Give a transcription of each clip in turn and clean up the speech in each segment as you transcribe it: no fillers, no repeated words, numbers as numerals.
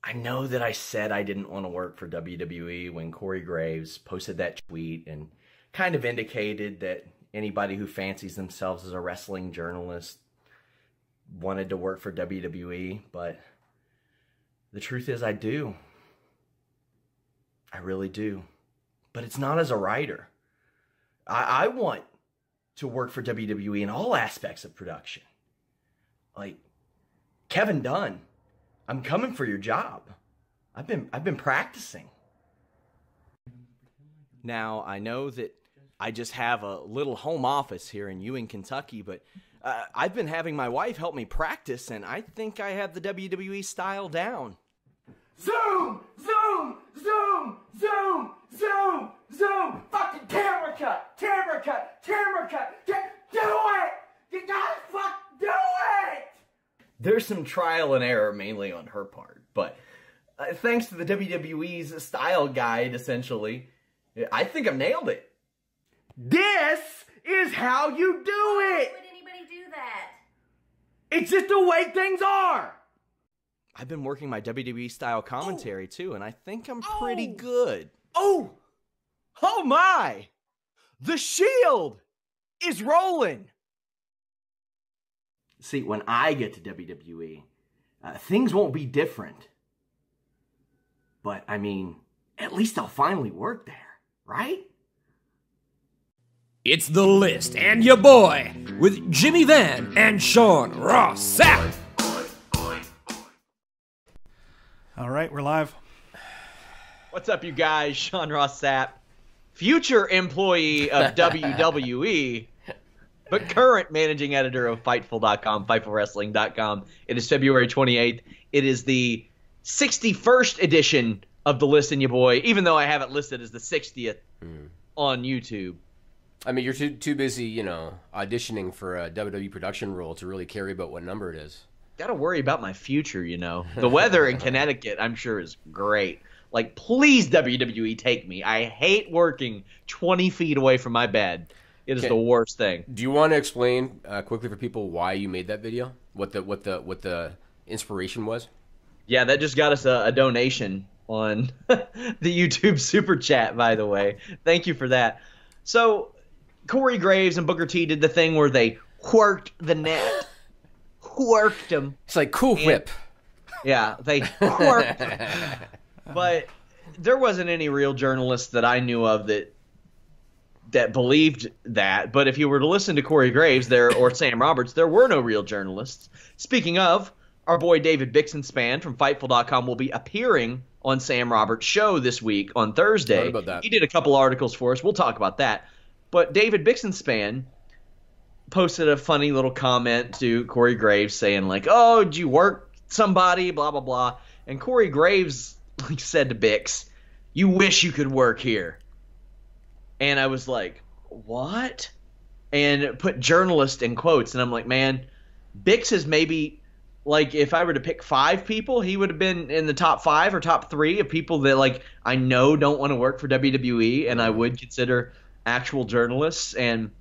I know that I said I didn't want to work for WWE when Corey Graves posted that tweet and kind of indicated that anybody who fancies themselves as a wrestling journalist wanted to work for WWE, but the truth is I do. I really do. But it's not as a writer. I want to work for WWE in all aspects of production. Like, Kevin Dunn, I'm coming for your job. I've been practicing. Now, I know that I just have a little home office here in Ewing, Kentucky, but I've been having my wife help me practice, and I think I have the WWE style down. Zoom! Zoom! Zoom! Zoom! Zoom! Zoom! Fucking camera cut! Camera cut! Camera cut! Do it! You gotta do it! There's some trial and error, mainly on her part, but thanks to the WWE's style guide, essentially, I think I've nailed it. This is how you do it! Why would anybody do that? It's just the way things are! I've been working my WWE style commentary too, and I think I'm pretty good. Oh my! The Shield is rolling! See, when I get to WWE, things won't be different. But, I mean, at least I'll finally work there, right? It's The List and your boy with Jimmy Van and Sean Ross Sapp. All right, we're live. What's up, you guys? Sean Ross Sapp, future employee of WWE, but current managing editor of Fightful.com, FightfulWrestling.com. It is February 28th. It is the 61st edition of The List and your boy, even though I have it listed as the 60th on YouTube. I mean, you're too busy, auditioning for a WWE production role to really care about what number it is. Got to worry about my future, The weather in Connecticut, I'm sure, is great. Like, please, WWE, take me. I hate working 20 feet away from my bed. It is the worst thing. Do you want to explain quickly for people why you made that video? What the inspiration was? Yeah, that just got us a donation on the YouTube Super Chat, by the way. Thank you for that. So, Corey Graves and Booker T did the thing where they worked the net. Worked them. It's like Cool Whip. Yeah, they worked. But there wasn't any real journalists that I knew of that believed that. But if you were to listen to Corey Graves or Sam Roberts, there were no real journalists. Speaking of, our boy David Dixon Spann from Fightful.com will be appearing on Sam Roberts' show this week on Thursday. What about that? He did a couple articles for us. We'll talk about that. But David Dixon Spann posted a funny little comment to Corey Graves saying, like, oh, did you work somebody, blah, blah, blah. And Corey Graves said to Bix, you wish you could work here. And I was like, what? And put journalist in quotes. And I'm like, man, Bix is maybe, like, if I were to pick 5 people, he would have been in the top 5 or top 3 of people that, like, I know don't want to work for WWE and I would consider actual journalists. And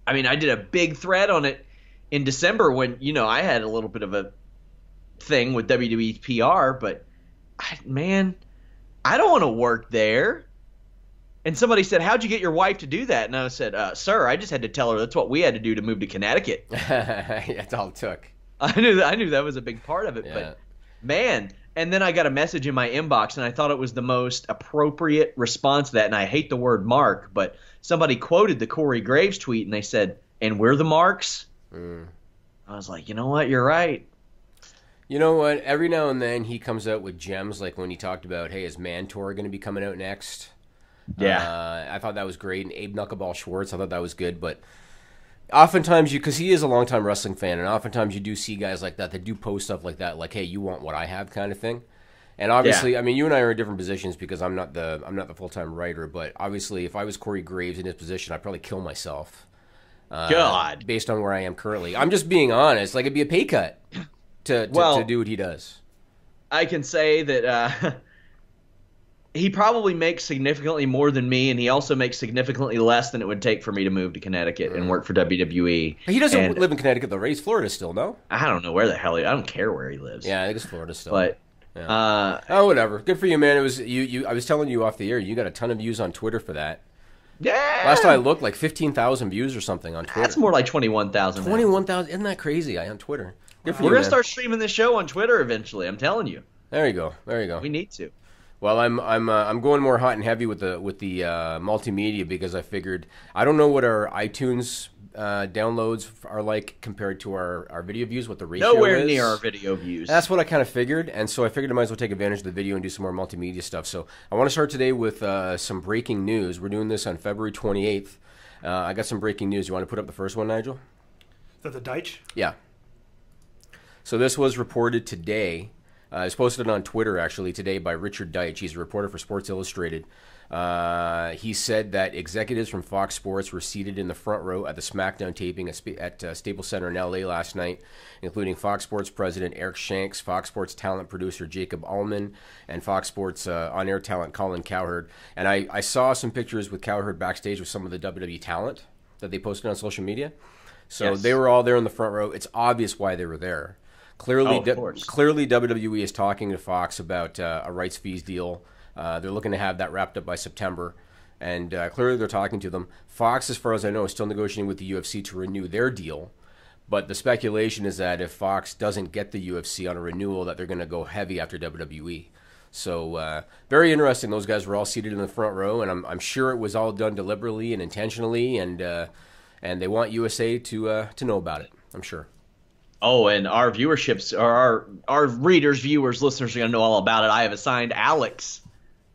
I mean, I did a big thread on it in December when, I had a little bit of a thing with WWE PR, but man, I don't want to work there. And somebody said, how'd you get your wife to do that? And I said, sir, I just had to tell her that's what we had to do to move to Connecticut. That's all it took. I knew that was a big part of it, Yeah. but man. And then I got a message in my inbox, and I thought it was the most appropriate response to that. And I hate the word mark, but somebody quoted the Corey Graves tweet, and they said, and we're the marks? I was like, you know what? You're right. You know what? Every now and then he comes out with gems, like when he talked about, hey, is Mantor going to be coming out next? Yeah. I thought that was great. And Abe Knuckleball Schwartz, I thought that was good. But oftentimes, because he is a longtime wrestling fan, and oftentimes you do see guys like that do post stuff like that, like, hey, you want what I have kind of thing. And obviously, I mean, you and I are in different positions because I'm not the full-time writer, but obviously if I was Corey Graves in his position, I'd probably kill myself. God. Based on where I am currently. I'm just being honest. Like, it'd be a pay cut to do what he does. I can say that he probably makes significantly more than me, and he also makes significantly less than it would take for me to move to Connecticut and work for WWE. He doesn't live in Connecticut, though, right? He's Florida still, no? I don't know where the hell I don't care where he lives. Yeah, I think it's Florida still. But Oh, whatever. Good for you, man. It was you. I was telling you off the air. You got a ton of views on Twitter for that. Yeah. Last time I looked, like 15,000 views or something on Twitter. That's more like 21,000. 21,000. Isn't that crazy? On Twitter. Good for you, We're gonna man. start streaming this show on Twitter eventually. I'm telling you. There you go. There you go. We need to. Well, I'm going more hot and heavy with the multimedia because I figured I don't know what our iTunes downloads are like compared to our video views, what the ratio Nowhere is. near our video views. That's what I kind of figured, and so I figured I might as well take advantage of the video and do some more multimedia stuff. So I want to start today with some breaking news. We're doing this on February 28th. I got some breaking news. You want to put up the first one, Nigel? Is that the Deitch? Yeah. So this was reported today. It was posted on Twitter, actually, today by Richard Deitch. He's a reporter for Sports Illustrated. He said that executives from Fox Sports were seated in the front row at the SmackDown taping at Staples Center in L.A. last night, including Fox Sports president Eric Shanks, Fox Sports talent producer Jacob Allman, and Fox Sports on-air talent Colin Cowherd. And I saw some pictures with Cowherd backstage with some of the WWE talent that they posted on social media. So They were all there in the front row. It's obvious why they were there. Clearly, clearly WWE is talking to Fox about a rights fees deal. They're looking to have that wrapped up by September. And clearly they're talking to them. Fox, as far as I know, is still negotiating with the UFC to renew their deal. But the speculation is that if Fox doesn't get the UFC on a renewal, that they're going to go heavy after WWE. So very interesting. Those guys were all seated in the front row, and I'm sure it was all done deliberately and intentionally, and they want USA to know about it, I'm sure. Oh, and our viewerships, or our readers, viewers, listeners are going to know all about it. I have assigned Alex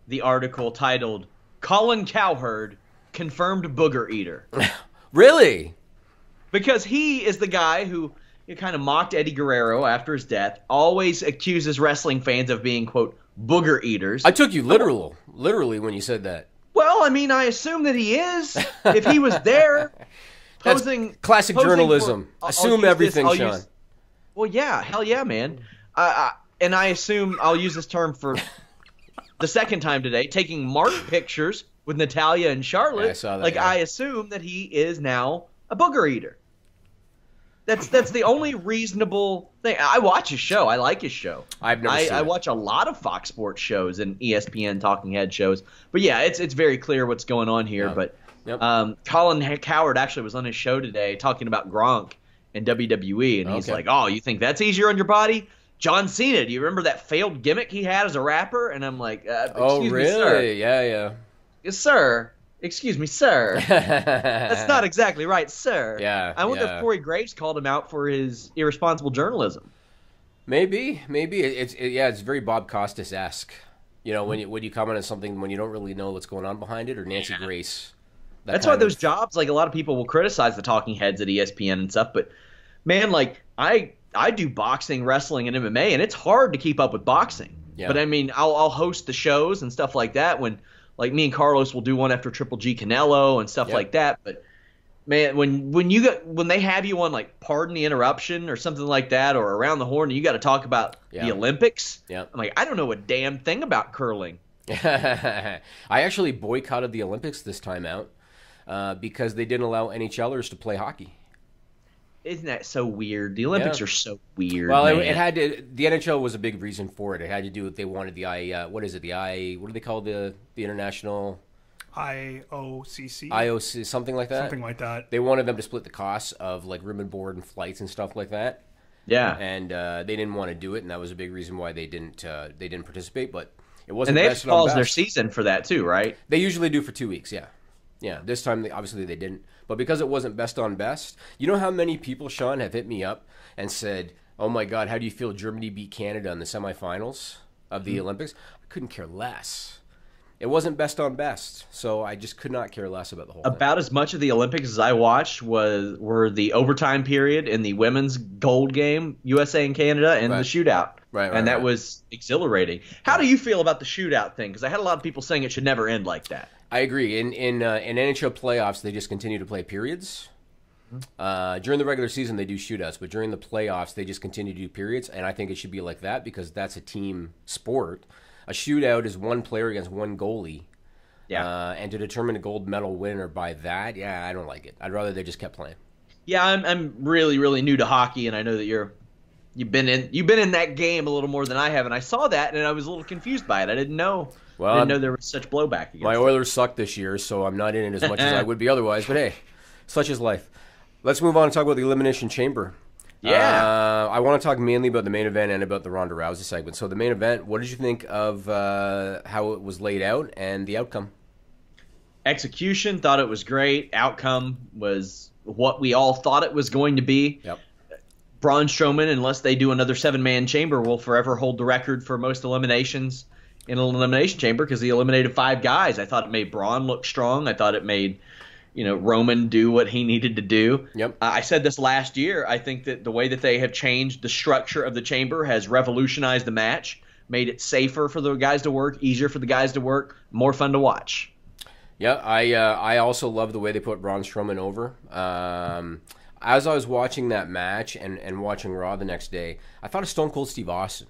the article titled Colin Cowherd, Confirmed Booger Eater. Really? Because he is the guy who kind of mocked Eddie Guerrero after his death, always accuses wrestling fans of being, quote, booger eaters. I took you literally when you said that. Well, I mean, I assume that he is. If he was there posing... That's classic journalism. Assume everything, Sean. Well, yeah, hell yeah, man. And I assume I'll use this term for the second time today, taking mark pictures with Natalya and Charlotte. Yeah, I saw that, I assume that he is now a booger eater. That's the only reasonable thing. I watch his show. I like his show. I've never seen it. I watch a lot of Fox Sports shows and ESPN talking head shows. But yeah, it's very clear what's going on here. Yeah. But Colin Cowherd actually was on his show today talking about Gronk and WWE, and he's like, "Oh, you think that's easier on your body?" John Cena, do you remember that failed gimmick he had as a rapper? And I'm like, "Excuse me, sir." Yeah. Yes, sir. Excuse me, sir. That's not exactly right, sir. Yeah. I wonder if Corey Graves called him out for his irresponsible journalism. Maybe. It's very Bob Costas-esque. You know, when you comment on something when you don't really know what's going on behind it, or Nancy Grace. That's why those jobs, like a lot of people will criticize the talking heads at ESPN and stuff, but man, like I do boxing, wrestling, and MMA, and it's hard to keep up with boxing. Yeah. But I mean, I'll host the shows and stuff like that when, like, me and Carlos will do one after Triple G Canelo and stuff like that. But man, when they have you on, like, Pardon the Interruption or something like that, or Around the Horn, and you got to talk about the Olympics. Yeah. I'm like, I don't know a damn thing about curling. I actually boycotted the Olympics this time out because they didn't allow NHLers to play hockey. Isn't that so weird? The Olympics are so weird. Well, man. it had to. The NHL was a big reason for it. It had to do with they wanted the what do they call the international? IOC, something like that. Something like that. They wanted them to split the costs of like room and board and flights and stuff like that. Yeah. And they didn't want to do it, and that was a big reason why they didn't participate. But it wasn't. And they have to pause their season for that too, right? They usually do for 2 weeks. Yeah. Yeah. This time, obviously, they didn't. But because it wasn't best on best, you know how many people, Sean, have hit me up and said, "Oh my God, how do you feel Germany beat Canada in the semifinals of the Olympics?" I couldn't care less. It wasn't best on best, so I just could not care less about the whole thing. About as much of the Olympics as I watched were the overtime period in the women's gold game, USA and Canada, and the shootout. Right, and that was exhilarating. How do you feel about the shootout thing? Because I had a lot of people saying it should never end like that. I agree. In NHL playoffs, they just continue to play periods. During the regular season, they do shootouts, but during the playoffs, they just continue to do periods, and I think it should be like that because that's a team sport. A shootout is one player against one goalie. Yeah. And to determine a gold medal winner by that, I don't like it. I'd rather they just kept playing. Yeah, I'm really, really new to hockey, and I know that you're You've been in that game a little more than I have, and I saw that, and I was a little confused by it. I didn't know. Well, I didn't know there was such blowback against my it. Oilers suck this year, so I'm not in it as much as I would be otherwise. But hey, such is life. Let's move on and talk about the Elimination Chamber. Yeah. I want to talk mainly about the main event and about the Ronda Rousey segment. So the main event, what did you think of how it was laid out and the outcome? Execution, thought it was great. Outcome was what we all thought it was going to be. Yep. Braun Strowman, unless they do another 7-man chamber, will forever hold the record for most eliminations in an elimination chamber because he eliminated 5 guys. I thought it made Braun look strong. I thought it made Roman do what he needed to do. Yep. I said this last year. I think that the way that they have changed the structure of the chamber has revolutionized the match, made it safer for the guys to work, easier for the guys to work, more fun to watch. Yeah, I also love the way they put Braun Strowman over. As I was watching that match and watching Raw the next day, I thought of Stone Cold Steve Austin.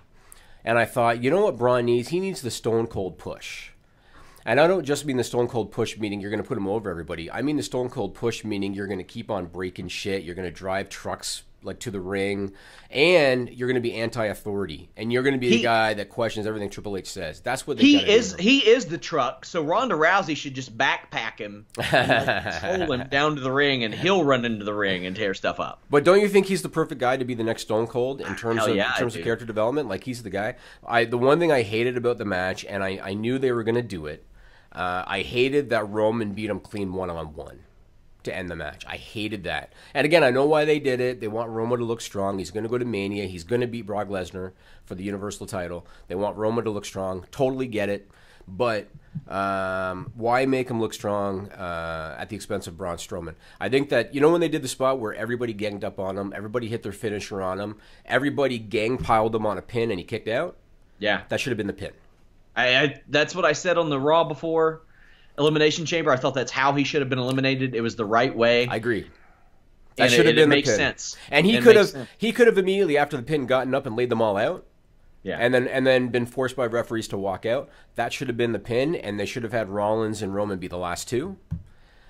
And I thought, you know what Braun needs? He needs the Stone Cold push. And I don't just mean the Stone Cold push meaning you're going to put him over everybody. I mean the Stone Cold push meaning you're going to keep on breaking shit. You're going to drive trucks like to the ring, and you're going to be anti-authority, and you're going to be the guy that questions everything Triple H says. That's what he is the truck. So Ronda Rousey should just backpack him, and pull him down to the ring, and he'll run into the ring and tear stuff up. But don't you think he's the perfect guy to be the next Stone Cold in terms of character development? Like, he's the guy. The one thing I hated about the match, and I knew they were going to do it. I hated that Roman beat him clean one-on-one to end the match. I hated that. And again, I know why they did it. They want Roman to look strong. He's going to go to Mania. He's going to beat Brock Lesnar for the Universal title. They want Roman to look strong. Totally get it. But why make him look strong at the expense of Braun Strowman? I think that, when they did the spot where everybody ganged up on him, everybody hit their finisher on him, everybody gang piled him on a pin and he kicked out? Yeah. That should have been the pin. That's what I said on the Raw before Elimination Chamber. I thought that's how he should have been eliminated. It was the right way. I agree. That should have been the pin. It makes sense. And he could have immediately after the pin gotten up and laid them all out. Yeah. And then been forced by referees to walk out. That should have been the pin, and they should have had Rollins and Roman be the last two.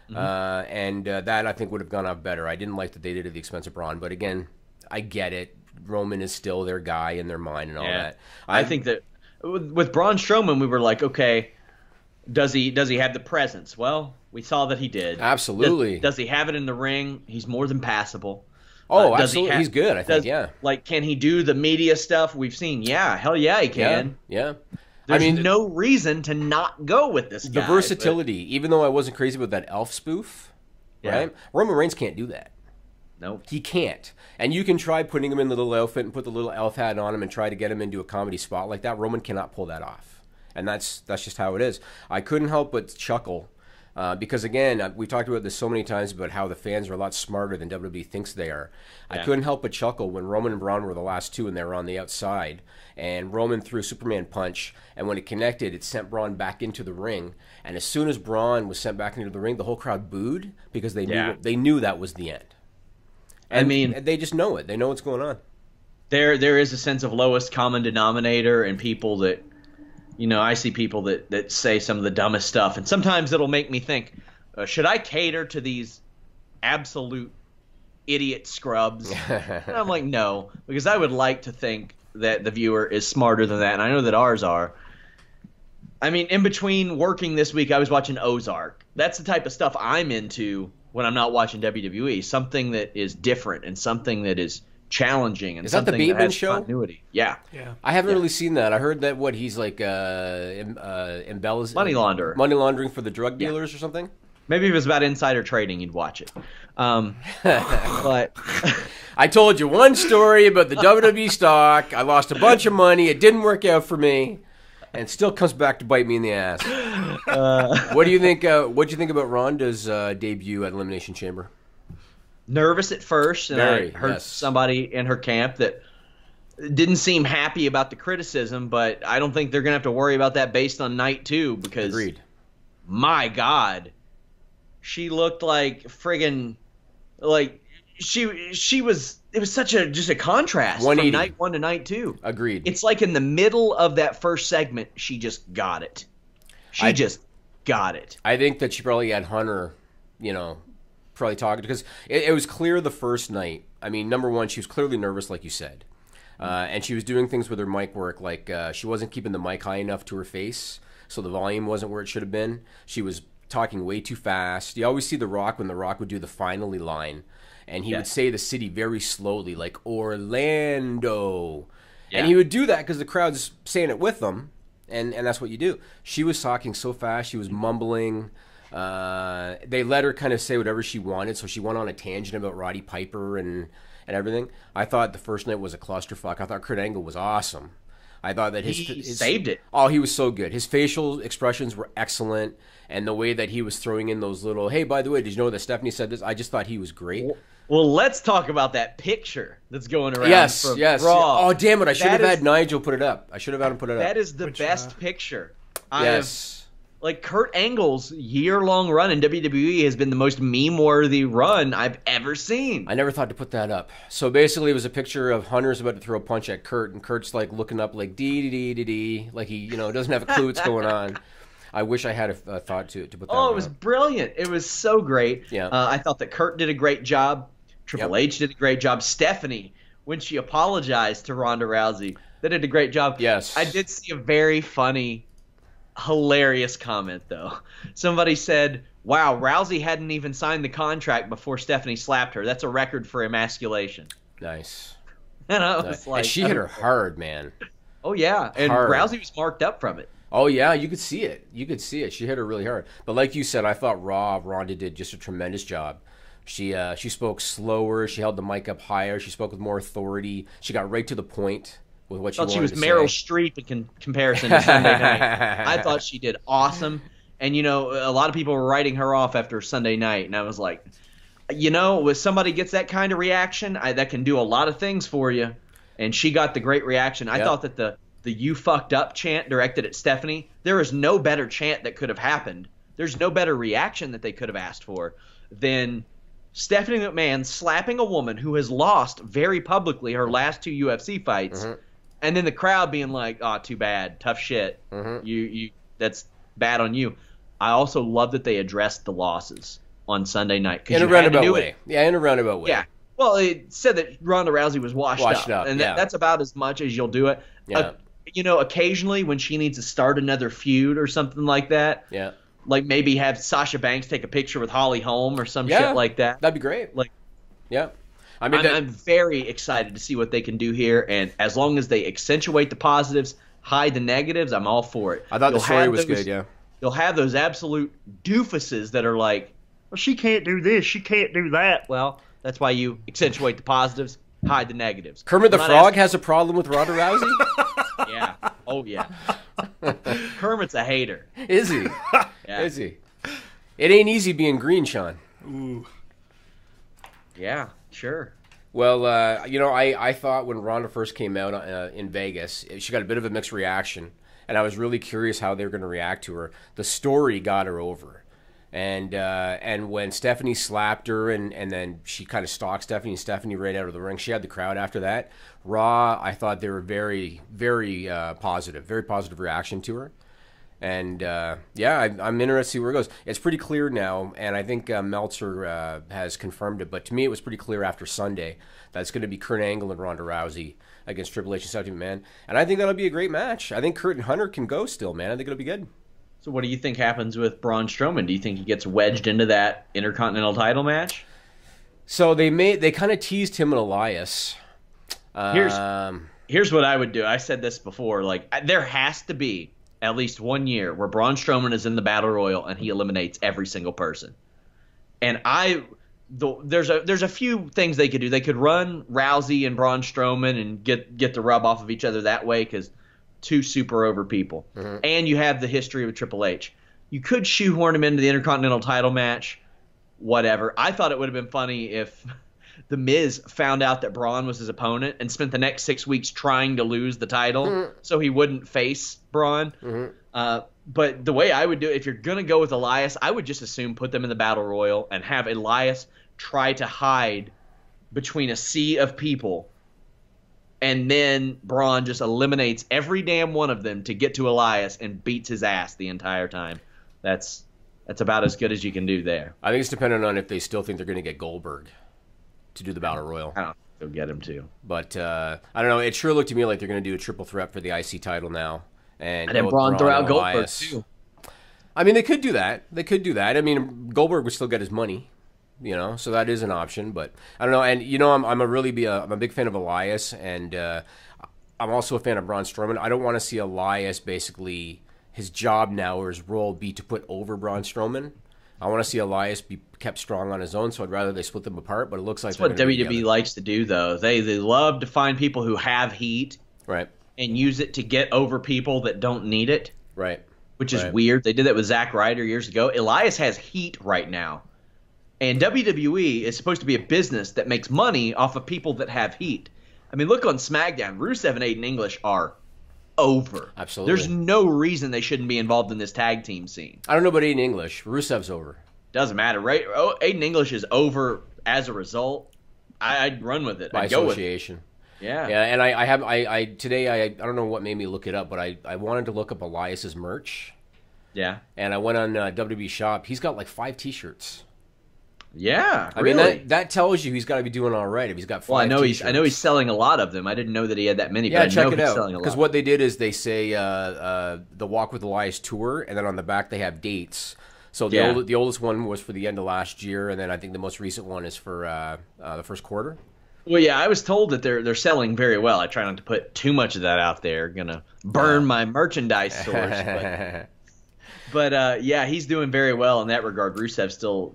Mm-hmm. That I think would have gone out better. I didn't like that they did it at the expense of Braun, but again, I get it. Roman is still their guy in their mind and all that. I think that with Braun Strowman, we were like, okay, does he have the presence? Well, we saw that he did. Absolutely. Does he have it in the ring? He's more than passable. Oh, absolutely. He's good, I think, yeah. Like, can he do the media stuff we've seen? Yeah, hell yeah, he can. Yeah. There's no reason to not go with this guy. The versatility, even though I wasn't crazy about that elf spoof, right? Roman Reigns can't do that. Nope. He can't. And you can try putting him in the little outfit and put the little elf hat on him and try to get him into a comedy spot like that. Roman cannot pull that off. And that's just how it is. I couldn't help but chuckle because, again, we talked about this so many times about how the fans are a lot smarter than WWE thinks they are. Yeah. I couldn't help but chuckle when Roman and Braun were the last two and they were on the outside. And Roman threw a Superman punch, and when it connected, it sent Braun back into the ring. And as soon as Braun was sent back into the ring, the whole crowd booed because they knew that was the end. And they just know it. They know what's going on. There is a sense of lowest common denominator in people that, I see people that say some of the dumbest stuff. And sometimes it'll make me think, should I cater to these absolute idiot scrubs? And I'm like, no, because I would like to think that the viewer is smarter than that. And I know that ours are. I mean, in between working this week, I was watching Ozark. That's the type of stuff I'm into when I'm not watching WWE, something that is different and something that is challenging and something that has continuity. Yeah. I haven't really seen that. I heard that he's like embellished money laundering for the drug dealers or something. Maybe if it was about insider trading, you'd watch it. But I told you one story about the WWE stock. I lost a bunch of money. It didn't work out for me. And it still comes back to bite me in the ass. What do you think? What do you think about Ronda's debut at Elimination Chamber? Nervous at first, and I heard somebody in her camp that didn't seem happy about the criticism. But I don't think they're going to have to worry about that based on night 2 because, my God, she looked like friggin' like she was. It was such a contrast from night 1 to night 2. Agreed. It's like in the middle of that first segment, she just got it. She just got it. I think that she probably had Hunter, probably talking because it was clear the first night. I mean, number one, she was clearly nervous, like you said. And she was doing things with her mic work, like she wasn't keeping the mic high enough to her face, so the volume wasn't where it should have been. She was talking way too fast. You always see The Rock when The Rock would do the finally line, and he would say the city very slowly, like Orlando. Yeah. And he would do that because the crowd's saying it with them, and that's what you do. She was talking so fast, she was mumbling. They let her kind of say whatever she wanted, so she went on a tangent about Roddy Piper and everything. I thought the first night was a clusterfuck. I thought Kurt Angle was awesome. I thought that he saved it. Oh, he was so good. His facial expressions were excellent, and the way that he was throwing in those little, hey, by the way, did you know that Stephanie said this? I just thought he was great. Well, let's talk about that picture that's going around. Yes. Raw. Oh, damn it. I should have had Nigel put it up. I should have had him put it up. That is the best picture. Yes. Like, Kurt Angle's year-long run in WWE has been the most meme-worthy run I've ever seen. I never thought to put that up. So basically, it was a picture of Hunter's about to throw a punch at Kurt, and Kurt's like looking up like dee-dee-dee-dee-dee, like he doesn't have a clue what's going on. I wish I had a thought to put that Oh, it was brilliant. It was so great. Yeah. I thought that Kurt did a great job. Triple H did a great job. Stephanie, when she apologized to Ronda Rousey, they did a great job. Yes. I did see a very funny, hilarious comment, though. Somebody said, wow, Rousey hadn't even signed the contract before Stephanie slapped her. That's a record for emasculation. Nice. And I was like... And she hit her hard, man. Oh, yeah. And hard. Rousey was marked up from it. Oh, yeah, you could see it. She hit her really hard. But like you said, I thought Ronda did just a tremendous job. She spoke slower. She held the mic up higher. She spoke with more authority. She got right to the point with what she wanted to say. She was Meryl Streep in comparison to Sunday night. I thought she did awesome. And, a lot of people were writing her off after Sunday night. And I was like, when somebody gets that kind of reaction, that can do a lot of things for you. And she got the great reaction. I thought that the "you fucked up" chant directed at Stephanie, there is no better chant that could have happened. There's no better reaction that they could have asked for than Stephanie McMahon slapping a woman who has lost very publicly her last 2 UFC fights, and then the crowd being like, "Oh, too bad, tough shit. You that's bad on you." I also love that they addressed the losses on Sunday night in a roundabout way. Yeah, in a roundabout way. Yeah. Well, it said that Ronda Rousey was washed up, and that's about as much as you'll do it. Yeah. Occasionally when she needs to start another feud or something like that. Yeah. Like maybe have Sasha Banks take a picture with Holly Holm or some shit like that. That'd be great. I'm very excited to see what they can do here, and as long as they accentuate the positives, hide the negatives, I'm all for it. I thought the story was good, yeah. You'll have those absolute doofuses that are like, well, she can't do this, she can't do that. Well, that's why you accentuate the positives, hide the negatives. Kermit the Frog has a problem with Ronda Rousey? Yeah. Oh, yeah. Kermit's a hater. Is he? Yeah. Is he? It ain't easy being green, Sean. Ooh. Yeah, sure. Well, I thought when Ronda first came out in Vegas, she got a bit of a mixed reaction, and I was really curious how they were going to react to her. The story got her over. And when Stephanie slapped her and then she kind of stalked Stephanie right out of the ring, she had the crowd after that. Raw, I thought they were very, very positive reaction to her. And, I'm interested to see where it goes. It's pretty clear now, and I think Meltzer has confirmed it, but to me it was pretty clear after Sunday that it's going to be Kurt Angle and Ronda Rousey against Triple H and Stephanie McMahon. And I think that'll be a great match. I think Kurt and Hunter can go still, man. I think it'll be good. So what do you think happens with Braun Strowman? Do you think he gets wedged into that Intercontinental title match? So they kind of teased him and Elias. Here's what I would do. I said this before. Like, there has to be at least 1 year where Braun Strowman is in the Battle Royal and he eliminates every single person. And there's a few things they could do. They could run Rousey and Braun Strowman and get the rub off of each other that way because two super over people. Mm-hmm. And you have the history of Triple H. You could shoehorn him into the Intercontinental title match, whatever. I thought it would have been funny if The Miz found out that Braun was his opponent and spent the next 6 weeks trying to lose the title so he wouldn't face Braun. Mm-hmm. But the way I would do it, if you're going to go with Elias, I would just assume put them in the Battle Royal and have Elias try to hide between a sea of people. And then Braun just eliminates every damn one of them to get to Elias and beats his ass the entire time. That's about as good as you can do there. I think it's dependent on if they still think they're going to get Goldberg to do the Battle Royal. Go get him too. But I don't know. It sure looked to me like they're going to do a triple threat for the IC title now, and then Braun throw out Goldberg too. I mean, they could do that. I mean, Goldberg would still get his money, so that is an option. But I don't know. And I'm a big fan of Elias, and I'm also a fan of Braun Strowman. I don't want to see Elias basically his job now or his role be to put over Braun Strowman. I want to see Elias be kept strong on his own, so I'd rather they split them apart. But it looks like that's what WWE likes to do, though. They love to find people who have heat, right, and use it to get over people that don't need it, right. Which is weird. They did that with Zack Ryder years ago. Elias has heat right now, and WWE is supposed to be a business that makes money off of people that have heat. I mean, look on SmackDown. Rusev and Aiden English are over. Absolutely. There's no reason they shouldn't be involved in this tag team scene. I don't know about Aiden English. Rusev's over. Doesn't matter, right? Oh, Aiden English is over as a result. I'd run with it. By I'd go association. With it. Yeah. Yeah, and today I don't know what made me look it up, but I wanted to look up Elias's merch. Yeah. And I went on WWE Shop. He's got like 5 T-shirts. Yeah, I really? mean that tells you he's got to be doing all right if he's got 5 Well, I know T-shirts. he's selling a lot of them. I didn't know that he had that many. Yeah, but check I know it he's out. selling a lot. Because what they did is they say the Walk with Elias tour, and then on the back they have dates. So the oldest one was for the end of last year, and then I think the most recent one is for the first quarter. Well, yeah, I was told that they're selling very well. I try not to put too much of that out there. Gonna burn my merchandise source. But yeah, he's doing very well in that regard. Rusev's still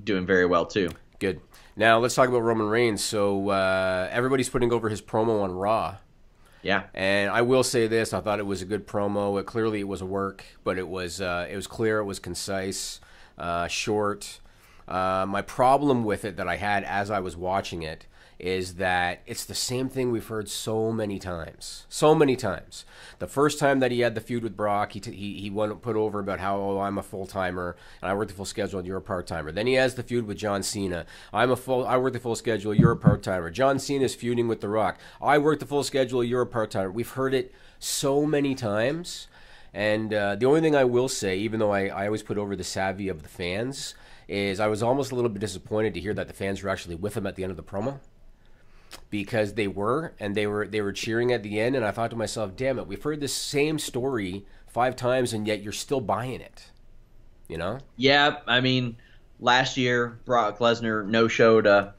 doing very well too. Good. Now let's talk about Roman Reigns. So everybody's putting over his promo on Raw. Yeah. And I will say this: I thought it was a good promo. Clearly, it was a work, but it was clear, it was concise, short. My problem with it that I had as I was watching it is that it's the same thing we've heard so many times. So many times. The first time that he had the feud with Brock, he put over about how, I'm a full-timer, and I work the full schedule, and you're a part-timer. Then he has the feud with John Cena. I work the full schedule, you're a part-timer. John Cena's feuding with The Rock. I work the full schedule, you're a part-timer. We've heard it so many times. And the only thing I will say, even though I always put over the savvy of the fans, is I was almost a little bit disappointed to hear that the fans were actually with him at the end of the promo. Because they were cheering at the end, and I thought to myself, damn it, we've heard this same story 5 times, and yet you're still buying it. Yeah, I mean, last year Brock Lesnar no-showed a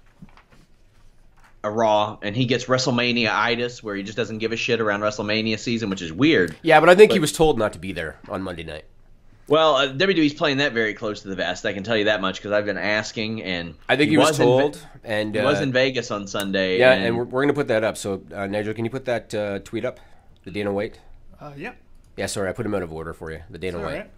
Raw, and he gets WrestleMania-itis, where he just doesn't give a shit around WrestleMania season, which is weird. Yeah, but I think he was told not to be there on Monday night. Well, WWE's playing that very close to the vest. I can tell you that much because I've been asking, and I think he was told. And he was in Vegas on Sunday. Yeah, and we're going to put that up. So, Nigel, can you put that tweet up? The Dana White? Yeah. Yeah, sorry, I put him out of order for you. The Dana White. Right.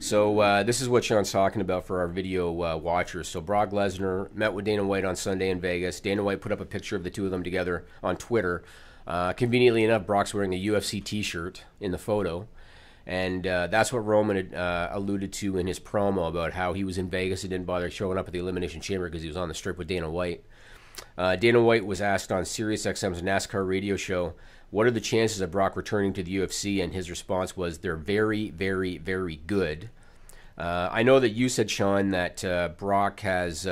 So this is what Sean's talking about for our video watchers. So Brock Lesnar met with Dana White on Sunday in Vegas. Dana White put up a picture of the two of them together on Twitter. Conveniently enough, Brock's wearing a UFC T-shirt in the photo. And that's what Roman had alluded to in his promo about how he was in Vegas and didn't bother showing up at the Elimination Chamber because he was on the strip with Dana White. Dana White was asked on SiriusXM's NASCAR radio show, what are the chances of Brock returning to the UFC? And his response was, they're very, very, very good. I know that you said, Sean, that Brock has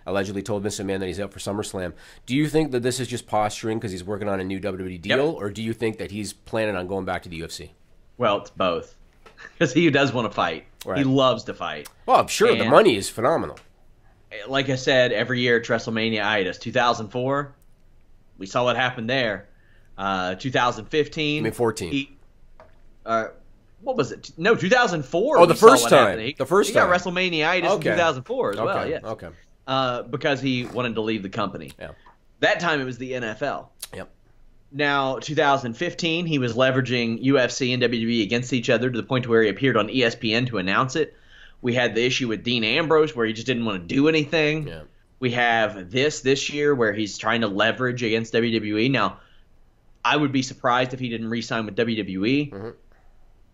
allegedly told Vince McMahon that he's out for SummerSlam. Do you think that this is just posturing because he's working on a new WWE deal? Yep. Or do you think that he's planning on going back to the UFC? Well, it's both. Because he does want to fight. Right. He loves to fight. Well, I'm sure the money is phenomenal. Like I said, every year at WrestleMania-itis. 2004, we saw what happened there. 2015. I mean, 14. What was it? No, 2004. Oh, the first time. He got WrestleMania-itis in 2004 as well, yes. Okay. Because he wanted to leave the company. Yeah. That time it was the NFL. Yep. Now, 2015, he was leveraging UFC and WWE against each other to the point where he appeared on ESPN to announce it. We had the issue with Dean Ambrose where he just didn't want to do anything. Yeah. We have this year where he's trying to leverage against WWE. Now, I would be surprised if he didn't re-sign with WWE,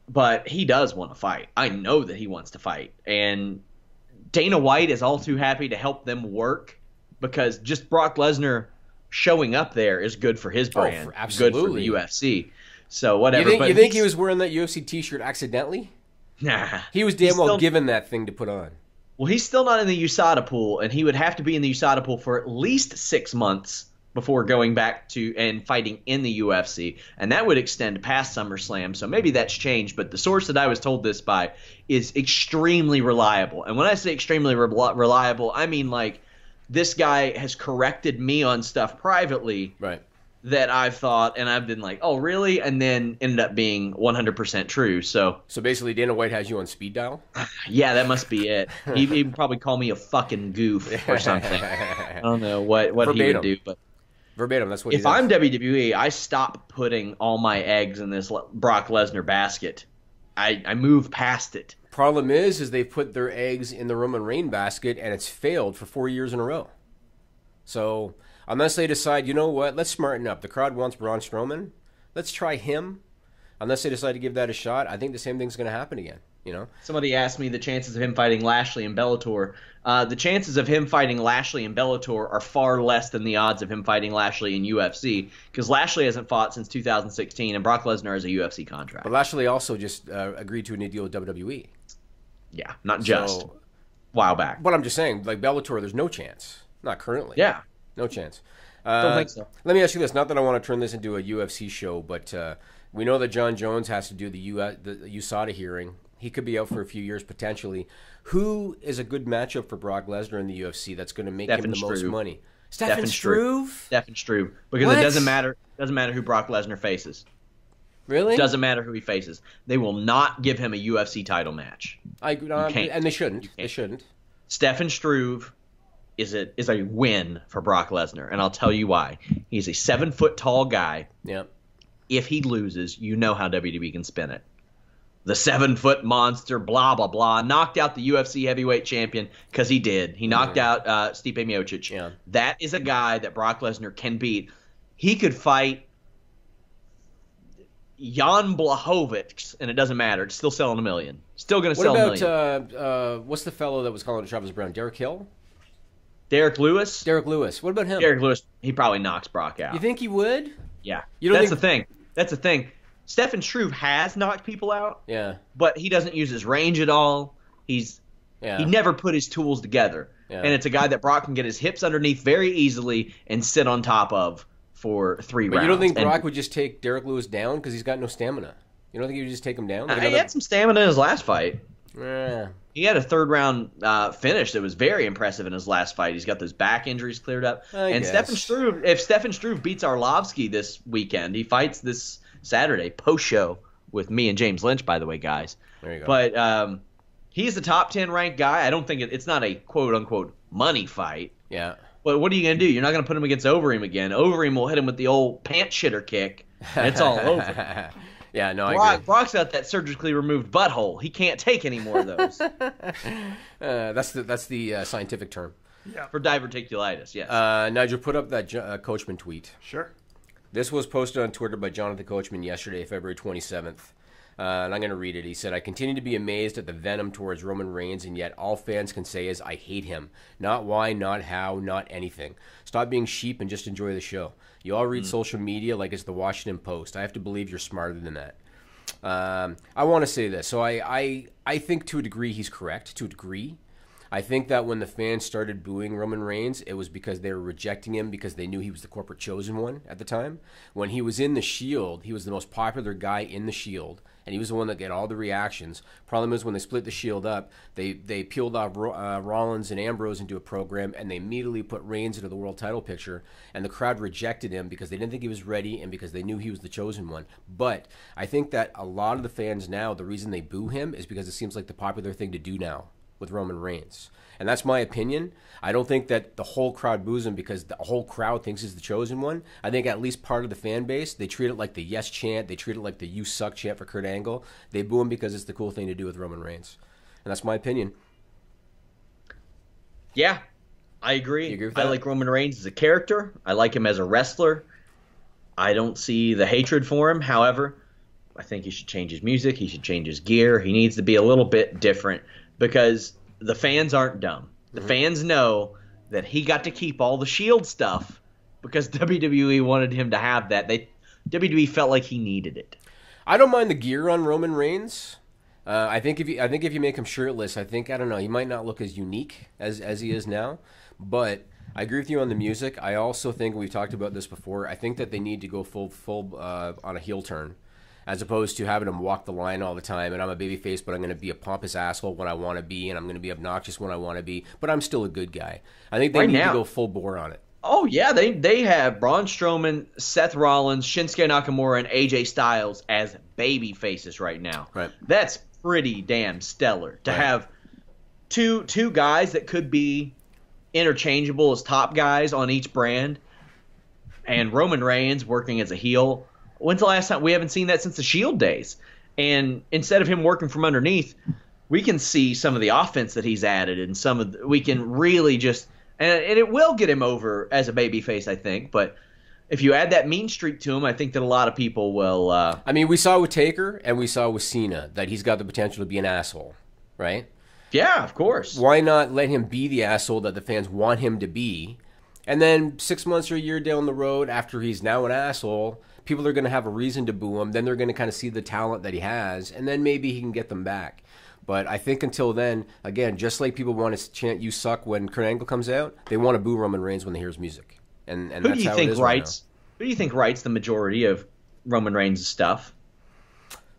but he does want to fight. I know that he wants to fight. And Dana White is all too happy to help them work because just Brock Lesnar showing up there is good for his brand, good for the UFC. So whatever. You think he was wearing that UFC T-shirt accidentally? Nah. He was damn well given that thing to put on. Well, he's still not in the USADA pool, and he would have to be in the USADA pool for at least 6 months before going back to and fighting in the UFC, and that would extend past SummerSlam. So maybe that's changed, but the source that I was told this by is extremely reliable. And when I say extremely reliable, I mean like this guy has corrected me on stuff privately. Right. That I've thought, and I've been like, oh, really? And then ended up being 100% true. So basically, Dana White has you on speed dial? Yeah, that must be it. He'd probably call me a fucking goof or something. I don't know what he would do. But verbatim, that's what he if does. I'm WWE, I stop putting all my eggs in this Brock Lesnar basket. I move past it. Problem is they put their eggs in the Roman Reigns basket, and it's failed for 4 years in a row. So unless they decide, you know what, let's smarten up. The crowd wants Braun Strowman. Let's try him. Unless they decide to give that a shot, I think the same thing's going to happen again. You know. Somebody asked me the chances of him fighting Lashley in Bellator. The chances of him fighting Lashley in Bellator are far less than the odds of him fighting Lashley in UFC, because Lashley hasn't fought since 2016, and Brock Lesnar has a UFC contract. But Lashley also just agreed to a new deal with WWE. Yeah, not just. A while back. But I'm just saying, like Bellator, there's no chance. Not currently. Yeah. No chance. Don't think so. Let me ask you this. Not that I want to turn this into a UFC show, but we know that John Jones has to do the USADA hearing. He could be out for a few years potentially. Who is a good matchup for Brock Lesnar in the UFC that's going to make him the most money? Stephen Struve? Stephen Struve. Because what? It doesn't matter who Brock Lesnar faces. Really? It doesn't matter who he faces. They will not give him a UFC title match. And they shouldn't. They shouldn't. Stephen Struve is a win for Brock Lesnar, and I'll tell you why. He's a 7-foot-tall guy. Yeah. If he loses, you know how WWE can spin it. The 7-foot monster, blah, blah, blah, knocked out the UFC heavyweight champion, because he did. He knocked out Stipe Miocic. Yeah. That is a guy that Brock Lesnar can beat. He could fight Jan Blachowicz, and it doesn't matter. It's still selling $1 million. Still going to sell $1 million. What's the fellow that was calling it Travis Brown? Derek Hill? Derek Lewis? Derek Lewis. What about him? Derek Lewis, he probably knocks Brock out. You think he would? Yeah. That's the thing. That's the thing. Stephen Struve has knocked people out. Yeah. But he doesn't use his range at all. He never put his tools together. Yeah. And it's a guy that Brock can get his hips underneath very easily and sit on top of for 3 rounds. But you don't think Brock would just take Derek Lewis down because he's got no stamina? You don't think he would just take him down? He had some stamina in his last fight. Yeah. He had a 3rd-round finish that was very impressive in his last fight. He's got those back injuries cleared up. I guess. If Stephen Struve beats Arlovsky this weekend, he fights this Saturday, post-show, with me and James Lynch, by the way, guys. There you go. But he's a top 10 ranked guy. I don't think it's not a quote-unquote money fight. Yeah. But what are you going to do? You're not going to put him against Overeem again. Overeem will hit him with the old pants shitter kick, and it's all over. Yeah, no, I agree. Brock's got that surgically removed butthole. He can't take any more of those. That's the scientific term. Yeah. For diverticulitis, yes. Nigel, put up that Coachman tweet. Sure. This was posted on Twitter by Jonathan Coachman yesterday, February 27th. And I'm going to read it. He said, I continue to be amazed at the venom towards Roman Reigns, and yet all fans can say is, I hate him. Not why, not how, not anything. Stop being sheep and just enjoy the show. You all read social media like it's the Washington Post. I have to believe you're smarter than that. I want to say this. So I think to a degree he's correct, to a degree. I think that when the fans started booing Roman Reigns, it was because they were rejecting him because they knew he was the corporate chosen one at the time. When he was in the Shield, he was the most popular guy in the Shield, and he was the one that got all the reactions. Problem is when they split the Shield up, they peeled off Rollins and Ambrose into a program, and they immediately put Reigns into the world title picture, and the crowd rejected him because they didn't think he was ready and because they knew he was the chosen one. But I think that a lot of the fans now, the reason they boo him is because it seems like the popular thing to do now with Roman Reigns. And that's my opinion. I don't think that the whole crowd boos him because the whole crowd thinks he's the chosen one. I think at least part of the fan base, they treat it like the yes chant. They treat it like the you suck chant for Kurt Angle. They boo him because it's the cool thing to do with Roman Reigns. And that's my opinion. Yeah, I agree. You agree with I that? like Roman Reigns as a character. I like him as a wrestler. I don't see the hatred for him. However, I think he should change his music. He should change his gear. He needs to be a little bit different because the fans aren't dumb. The fans know that he got to keep all the Shield stuff because WWE wanted him to have that. WWE felt like he needed it. I don't mind the gear on Roman Reigns. I think if you make him shirtless, I don't know, he might not look as unique as he is now. But I agree with you on the music. I also think we've talked about this before. I think that they need to go full on a heel turn, as opposed to having him walk the line all the time. And I'm a babyface, but I'm going to be a pompous asshole when I want to be, and I'm going to be obnoxious when I want to be. But I'm still a good guy. I think they need to go full bore on it. Oh, yeah, they have Braun Strowman, Seth Rollins, Shinsuke Nakamura, and AJ Styles as baby faces right now. Right. That's pretty damn stellar to have two guys that could be interchangeable as top guys on each brand, and Roman Reigns working as a heel. When's the last time? We haven't seen that since the Shield days. And instead of him working from underneath, we can see some of the offense that he's added, and we can really just – and it will get him over as a babyface, I think. But if you add that mean streak to him, I think that a lot of people will I mean, we saw with Taker and we saw with Cena that he's got the potential to be an asshole, right? Yeah, of course. Why not let him be the asshole that the fans want him to be? And then 6 months or a year down the road, after he's now an asshole, people are going to have a reason to boo him. Then they're going to kind of see the talent that he has, and then maybe he can get them back. But I think until then, again, just like people want to chant "You suck" when Kurt Angle comes out, they want to boo Roman Reigns when they hear his music. And who do you think writes? Who do you think writes the majority of Roman Reigns' stuff?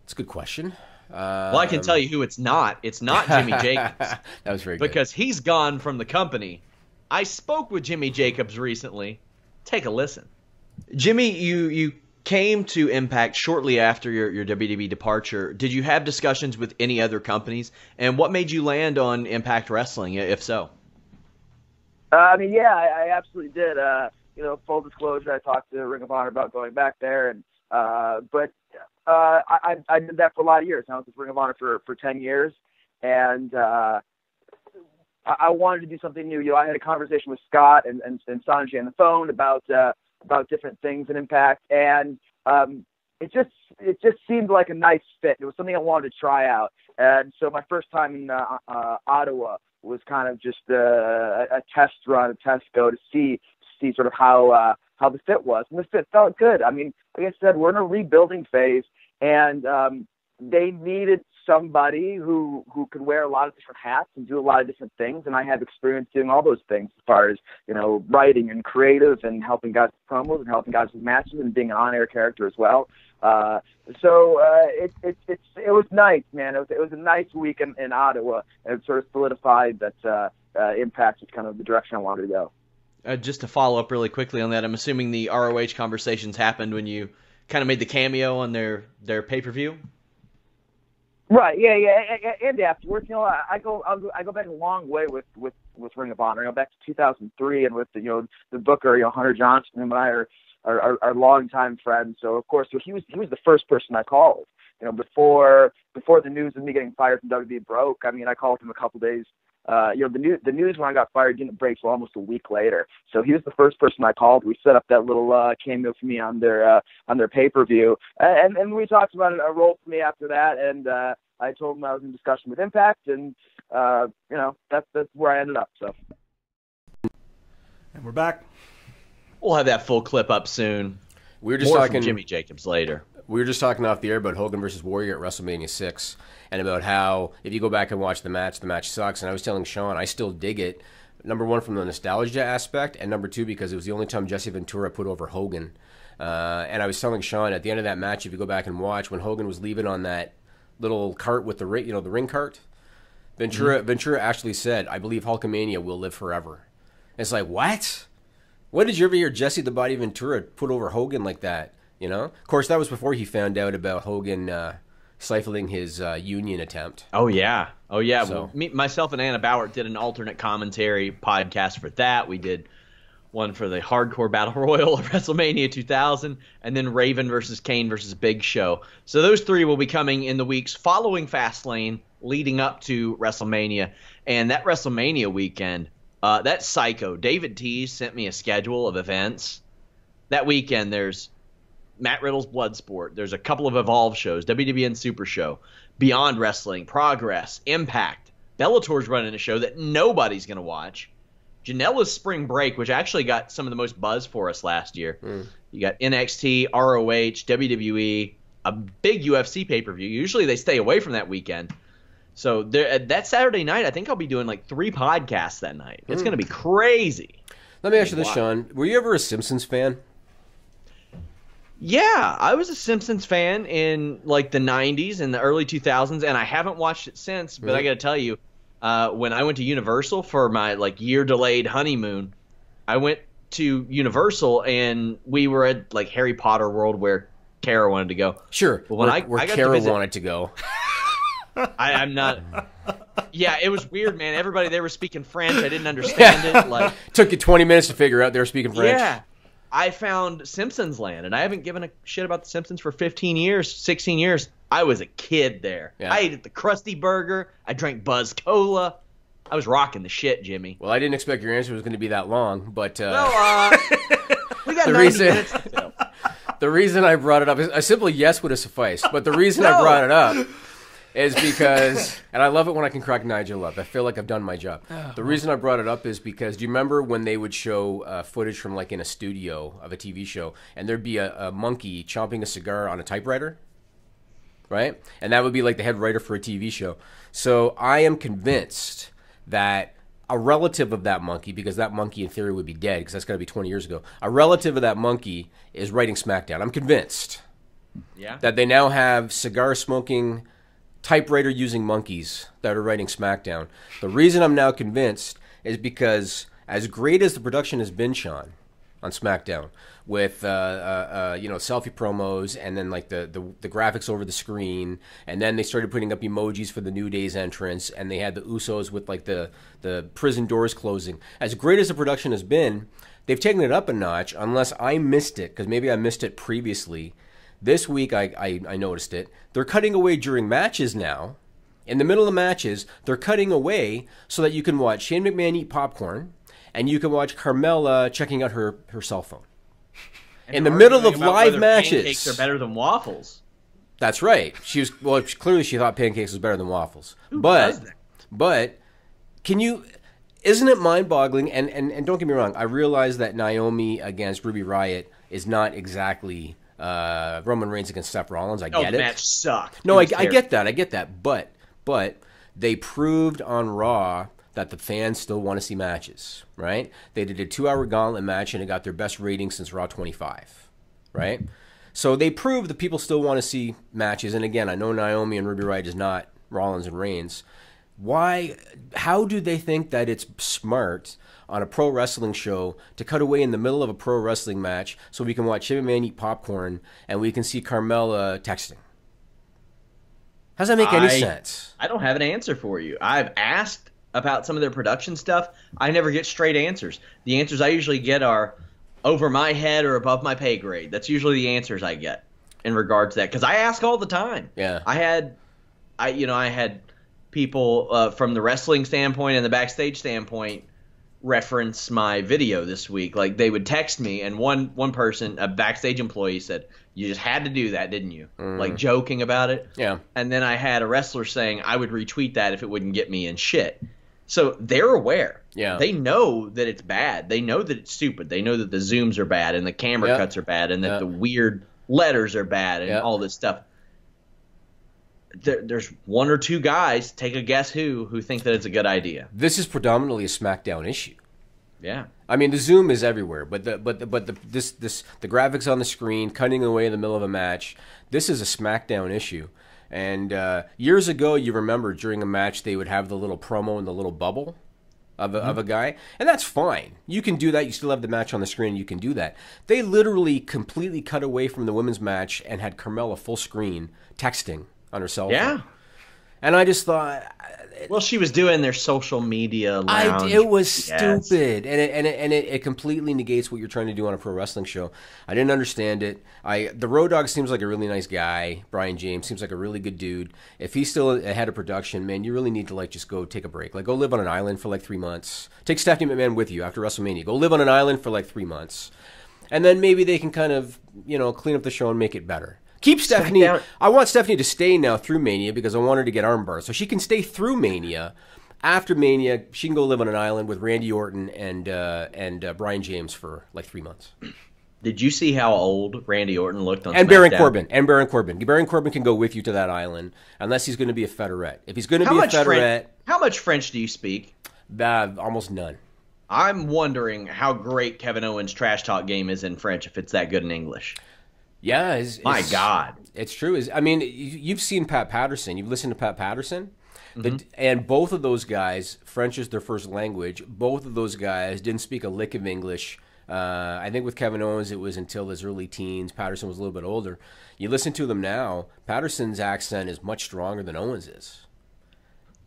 It's a good question. Well, I can tell you who it's not. It's not Jimmy Jacobs. That was very good. Because he's gone from the company. I spoke with Jimmy Jacobs recently. Take a listen. Jimmy, you came to Impact shortly after your WWE departure. Did you have discussions with any other companies? And what made you land on Impact Wrestling, if so? I mean, yeah, I absolutely did. Full disclosure, I talked to Ring of Honor about going back there, and but I did that for a lot of years. I was with Ring of Honor for 10 years, and I wanted to do something new. I had a conversation with Scott and Sanjay on the phone about different things in Impact, and it just seemed like a nice fit. It was something I wanted to try out, and so my first time in Ottawa was kind of just a test run, a test go to see sort of how the fit was, and the fit felt good. I mean, like I said, we're in a rebuilding phase, and they needed somebody who could wear a lot of different hats and do a lot of different things, and I have experience doing all those things as far as, writing and creative and helping guys with promos and helping guys with matches and being an on-air character as well. So it was nice, man. It was a nice week in Ottawa, and it sort of solidified that Impact was kind of the direction I wanted to go. Just to follow up really quickly on that, I'm assuming the ROH conversations happened when you kind of made the cameo on their pay-per-view? Right, yeah, and afterwards, I go back a long way with Ring of Honor. Back to 2003, and with the booker, Hunter Johnson, and I are longtime friends. So of course, he was the first person I called. Before the news of me getting fired from WWE broke. I mean, I called him a couple days. The news when I got fired didn't break till almost a week later. So he was the first person I called. We set up that little cameo for me on their pay-per-view, and we talked about a role for me after that. And I told him I was in discussion with Impact, and that's where I ended up. So, and we're back. We'll have that full clip up soon. We were just More talking from Jimmy Jacobs later. We were just talking off the air about Hogan versus Warrior at WrestleMania 6, and about how if you go back and watch the match sucks. And I was telling Sean, I still dig it. Number one, from the nostalgia aspect, and number two, because it was the only time Jesse Ventura put over Hogan. And I was telling Sean, at the end of that match, if you go back and watch, when Hogan was leaving on that little cart with the ring cart, Ventura actually said, "I believe Hulkamania will live forever." It's like, what? When did you ever hear Jesse the Body Ventura put over Hogan like that? Of course, that was before he found out about Hogan stifling his union attempt. Oh yeah. So, Well, myself and Anna Bauer did an alternate commentary podcast for that. We did one for the Hardcore Battle Royal of WrestleMania 2000, and then Raven versus Kane versus Big Show. So those three will be coming in the weeks following Fastlane, leading up to WrestleMania. And that WrestleMania weekend, that psycho David Tease sent me a schedule of events. That weekend, there's Matt Riddle's Bloodsport. There's a couple of Evolve shows, WWN Super Show, Beyond Wrestling, Progress, Impact. Bellator's running a show that nobody's going to watch. Janela's Spring Break, which actually got some of the most buzz for us last year. You got NXT, ROH, WWE, a big UFC pay-per-view. Usually they stay away from that weekend. So that Saturday night, I think I'll be doing like 3 podcasts that night. It's going to be crazy. Let me ask you this, Sean. Were you ever a Simpsons fan? Yeah, I was a Simpsons fan in like the 90s and the early 2000s, and I haven't watched it since. But I got to tell you, when I went to Universal for my like year-delayed honeymoon, I went to Universal and we were at like Harry Potter World where Kara wanted to go. Sure, but when I got Kara to visit, wanted to go. I'm not. Yeah, it was weird, man. Everybody there was speaking French. I didn't understand it. Like, took you 20 minutes to figure out they were speaking French. Yeah, I found Simpsons Land, and I haven't given a shit about the Simpsons for 15 years, 16 years. I was a kid there. Yeah. I ate at the Krusty Burger. I drank Buzz Cola. I was rocking the shit, Jimmy. Well, I didn't expect your answer was going to be that long, but we got 90 minutes. The reason I brought it up is a simple yes would have sufficed, but the reason I brought it up is because, and I love it when I can crack Nigel up. I feel like I've done my job. The reason I brought it up is because, do you remember when they would show footage from like in a studio of a TV show, and there'd be a monkey chomping a cigar on a typewriter? Right? And that would be like the head writer for a TV show. So I am convinced that a relative of that monkey, because that monkey in theory would be dead, because that's got to be 20 years ago, a relative of that monkey is writing SmackDown. I'm convinced that they now have cigar-smoking, typewriter-using monkeys that are writing SmackDown. The reason I'm now convinced is because as great as the production has been, Sean, on SmackDown, with selfie promos and then like the graphics over the screen, and then they started putting up emojis for the New Day's entrance, and they had the Usos with like the prison doors closing. As great as the production has been, they've taken it up a notch, unless I missed it, because maybe I missed it previously. This week I noticed it. They're cutting away during matches now. In the middle of matches, they're cutting away so that you can watch Shane McMahon eat popcorn, and you can watch Carmella checking out her cell phone. In the middle of live matches. Pancakes are better than waffles. That's right. Clearly she thought pancakes was better than waffles. Who does that? But isn't it mind-boggling? And don't get me wrong, I realize that Naomi against Ruby Riott is not exactly Roman Reigns against Seth Rollins. I get it. The match sucked. No, I get that. But they proved on Raw that the fans still want to see matches, right? They did a 2-hour gauntlet match, and it got their best rating since Raw 25, right? So they proved that people still want to see matches. And again, I know Naomi and Ruby Riott is not Rollins and Reigns. How do they think that it's smart on a pro wrestling show to cut away in the middle of a pro wrestling match so we can watch Shane McMahon eat popcorn and we can see Carmella texting? How does that make any sense? I don't have an answer for you. I've asked about some of their production stuff. I never get straight answers. The answers I usually get are over my head or above my pay grade. That's usually the answers I get in regards to that, because I ask all the time. Yeah. I had people from the wrestling standpoint and the backstage standpoint reference my video this week. Like, they would text me, and one person, a backstage employee, said, "You just had to do that, didn't you?" Like, joking about it. Yeah. And then I had a wrestler saying I would retweet that if it wouldn't get me in shit. So they're aware. Yeah. They know that it's bad. They know that it's stupid. They know that the zooms are bad and the camera cuts are bad and that the weird letters are bad and all this stuff. There's one or two guys, take a guess who think that it's a good idea. This is predominantly a SmackDown issue. Yeah. I mean, the zoom is everywhere, but the graphics on the screen, cutting away in the middle of a match, this is a SmackDown issue. And years ago, you remember during a match they would have the little promo in the little bubble of a guy, and that's fine. You can do that. You still have the match on the screen. You can do that. They literally completely cut away from the women's match and had Carmella full screen texting on her cell phone. Yeah. And I just thought, well, she was doing their social media lounge. It was stupid, and it completely negates what you're trying to do on a pro wrestling show. I didn't understand it. The Road Dogg seems like a really nice guy. Brian James seems like a really good dude. If he's still ahead of production, man, you really need to just go take a break. Go live on an island for 3 months. Take Stephanie McMahon with you after WrestleMania. Go live on an island for 3 months, and then maybe they can kind of clean up the show and make it better. Keep Stephanie. I want Stephanie to stay now through Mania because I want her to get armbar, so she can stay through Mania. After Mania, she can go live on an island with Randy Orton and Brian James for 3 months. Did you see how old Randy Orton looked on and SmackDown? Baron Corbin. Baron Corbin can go with you to that island unless he's going to be a featurette. If he's going to be a featurette, how much French do you speak? Almost none. I'm wondering how great Kevin Owens' trash talk game is in French if it's that good in English. Yeah, my God, it's true. I mean, you've seen Pat Patterson. You've listened to Pat Patterson. And both of those guys, French is their first language. Both of those guys didn't speak a lick of English. I think with Kevin Owens, it was until his early teens. Patterson was a little bit older. You listen to them now, Patterson's accent is much stronger than Owens is.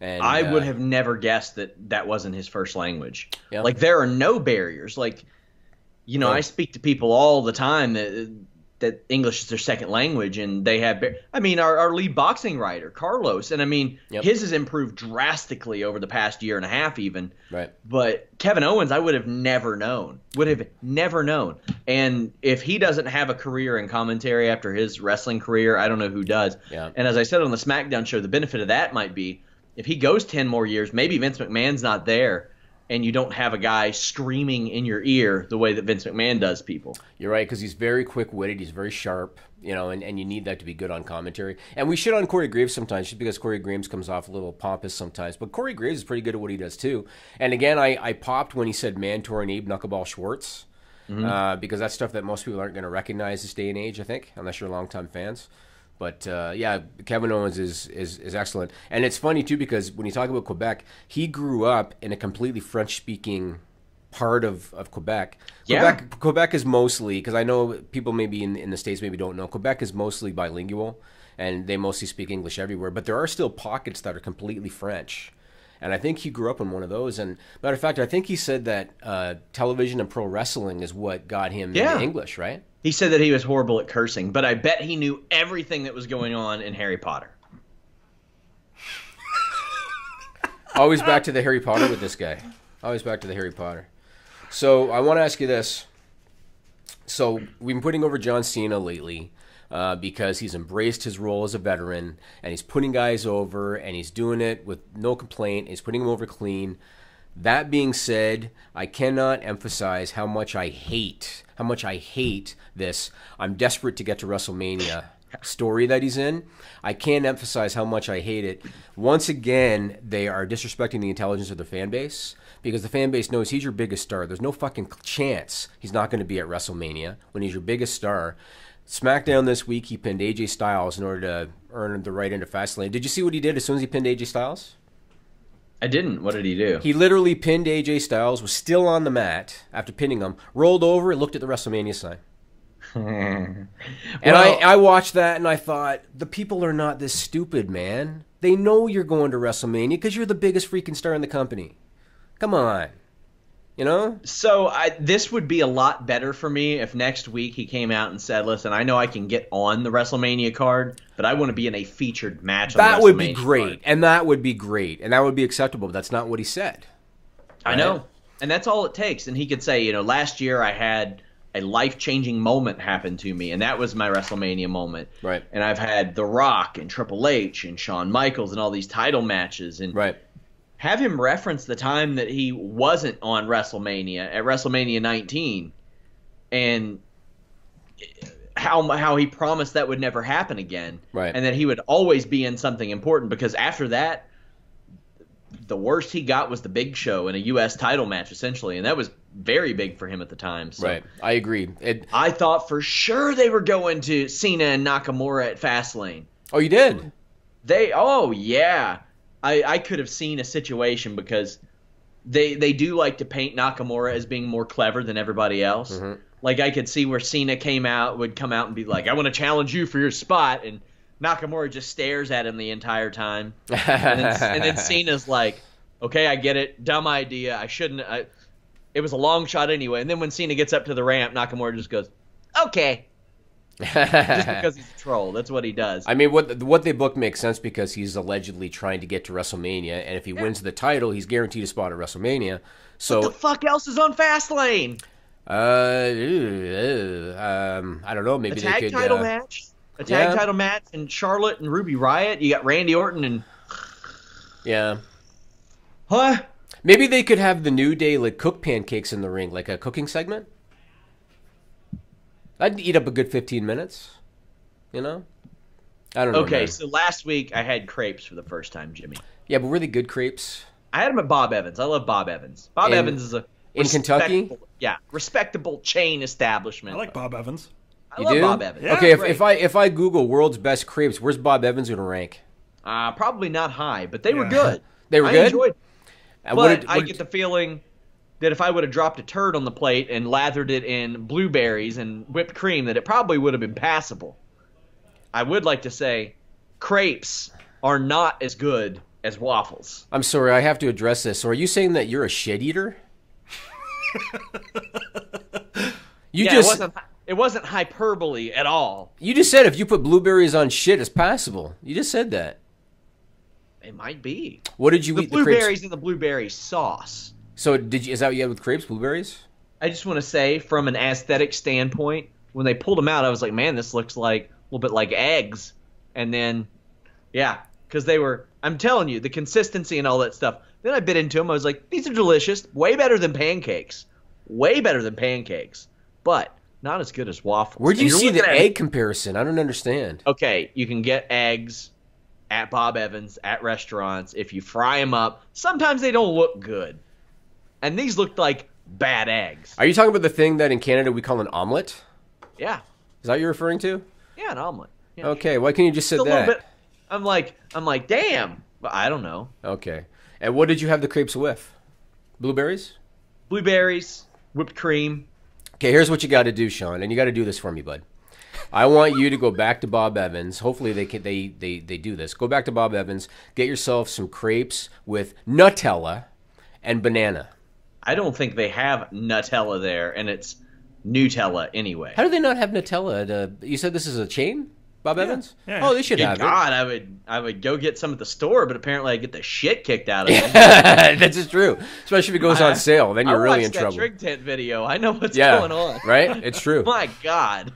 And I would have never guessed that wasn't his first language. Yeah. Like, there are no barriers. Like, you know, I speak to people all the time that English is their second language, and they have – I mean, our lead boxing writer, Carlos, and I mean, his has improved drastically over the past year and a half even. Right. But Kevin Owens, I would have never known. And if he doesn't have a career in commentary after his wrestling career, I don't know who does. Yeah. And as I said on the SmackDown show, the benefit of that might be if he goes 10 more years, maybe Vince McMahon's not there, and you don't have a guy screaming in your ear the way that Vince McMahon does people. You're right, because he's very quick-witted, he's very sharp, you know, and you need that to be good on commentary. And we shit on Corey Graves sometimes, just because Corey Graves comes off a little pompous sometimes. But Corey Graves is pretty good at what he does, too. And again, I popped when he said Mantor and Abe Knuckleball Schwartz, because that's stuff that most people aren't going to recognize this day and age, I think, unless you're longtime fans. But, yeah, Kevin Owens is excellent. And it's funny, too, because when you talk about Quebec, he grew up in a completely French-speaking part of Quebec. Yeah. Quebec is mostly, because I know people maybe in the States maybe don't know, Quebec is mostly bilingual, and they mostly speak English everywhere. But there are still pockets that are completely French. And I think he grew up in one of those. And matter of fact, I think he said that television and pro wrestling is what got him into English, right? He said that he was horrible at cursing, but I bet he knew everything that was going on in Harry Potter. Always back to the Harry Potter with this guy. Always back to the Harry Potter. So I want to ask you this. So we've been putting over John Cena lately because he's embraced his role as a veteran, and he's putting guys over, and he's doing it with no complaint. He's putting them over clean. That being said, I cannot emphasize how much I hate this I'm desperate to get to WrestleMania story that he's in. I can't emphasize how much I hate it. Once again, they are disrespecting the intelligence of their fan base, because the fan base knows he's your biggest star. There's no fucking chance he's not going to be at WrestleMania when he's your biggest star. SmackDown this week, he pinned AJ Styles in order to earn the right into Fastlane. Did you see what he did as soon as he pinned AJ Styles? I didn't. What did he do? He literally pinned AJ Styles, was still on the mat after pinning him, rolled over and looked at the WrestleMania sign. And I watched that and I thought, the people are not this stupid, man. They know you're going to WrestleMania because you're the biggest freaking star in the company. Come on. You know? So this would be a lot better for me if next week he came out and said, listen, I know I can get on the WrestleMania card, but I want to be in a featured match on the WrestleMania card. That would be great, and that would be great, and that would be acceptable, but that's not what he said. I know, and that's all it takes. And he could say, you know, last year I had a life-changing moment happen to me, and that was my WrestleMania moment. Right. And I've had The Rock and Triple H and Shawn Michaels and all these title matches. And right. Have him reference the time that he wasn't on WrestleMania at WrestleMania 19 and how he promised that would never happen again. Right. And that he would always be in something important, because after that, the worst he got was the Big Show in a U.S. title match, essentially, and that was very big for him at the time. So right. I agree. I thought for sure they were going to Cena and Nakamura at Fastlane. Oh, you did? Oh, yeah. I could have seen a situation, because they do like to paint Nakamura as being more clever than everybody else. Mm-hmm. Like, I could see where Cena would come out and be like, I want to challenge you for your spot, and Nakamura just stares at him the entire time. and then Cena's like, okay, I get it. Dumb idea. I shouldn't. It was a long shot anyway. And then when Cena gets up to the ramp, Nakamura just goes, okay. Just because he's a troll. That's what he does. I mean, what they book makes sense, because he's allegedly trying to get to WrestleMania, and if he wins the title, he's guaranteed a spot at WrestleMania. So what the fuck else is on Fastlane? I don't know. Maybe a tag title match. A tag title match, and Charlotte and Ruby Riott. You got Randy Orton and Huh? Maybe they could have the New Day like cook pancakes in the ring, like a cooking segment. I'd eat up a good 15 minutes. You know? I don't know. Okay, man. so last week I had crepes for the first time, Jimmy. Yeah, but were they good crepes? I had them at Bob Evans. I love Bob Evans. Bob Evans is a in Kentucky? Yeah, respectable chain establishment. I like Bob Evans. I love Bob Evans. Yeah, okay, great. if I Google world's best crepes, where's Bob Evans going to rank? Probably not high, but they were good. They were I good? enjoyed them. But I what get the feeling that if I would have dropped a turd on the plate and lathered it in blueberries and whipped cream, that it probably would have been passable. I would like to say crepes are not as good as waffles. I'm sorry, I have to address this. So are you saying that you're a shit eater? It wasn't hyperbole at all. You just said if you put blueberries on shit, it's passable. You just said that. It might be. What did you eat? The blueberries and the blueberry sauce. So is that what you had with crepes, blueberries? I just want to say, from an aesthetic standpoint, when they pulled them out, I was like, man, this looks like a little bit like eggs. And then, yeah, because they were, I'm telling you, the consistency and all that stuff. Then I bit into them. I was like, these are delicious. Way better than pancakes. Way better than pancakes. But not as good as waffles. Where'd you see the egg comparison? I don't understand. Okay, you can get eggs at Bob Evans, at restaurants. If you fry them up, sometimes they don't look good. And these looked like bad eggs. Are you talking about the thing that in Canada we call an omelet? Yeah. Is that what you're referring to? Yeah, an omelet. Yeah. Okay, why can't you just say It's a that? little bit, I'm like, damn. But I don't know. Okay. And what did you have the crepes with? Blueberries? Blueberries, whipped cream. Okay, here's what you got to do, Sean, and you got to do this for me, bud. I want you to go back to Bob Evans. Hopefully they do this. Go back to Bob Evans, get yourself some crepes with Nutella and banana. I don't think they have Nutella there, and it's Nutella anyway. How do they not have Nutella? You said this is a chain, Bob Evans? Yeah. Oh, they should have God, I would go get some at the store, but apparently I get the shit kicked out of me. it. That's just true. Especially if it goes on sale, then you're really in I trouble. watched that drink tent video. I know what's going on. Right? It's true. My God.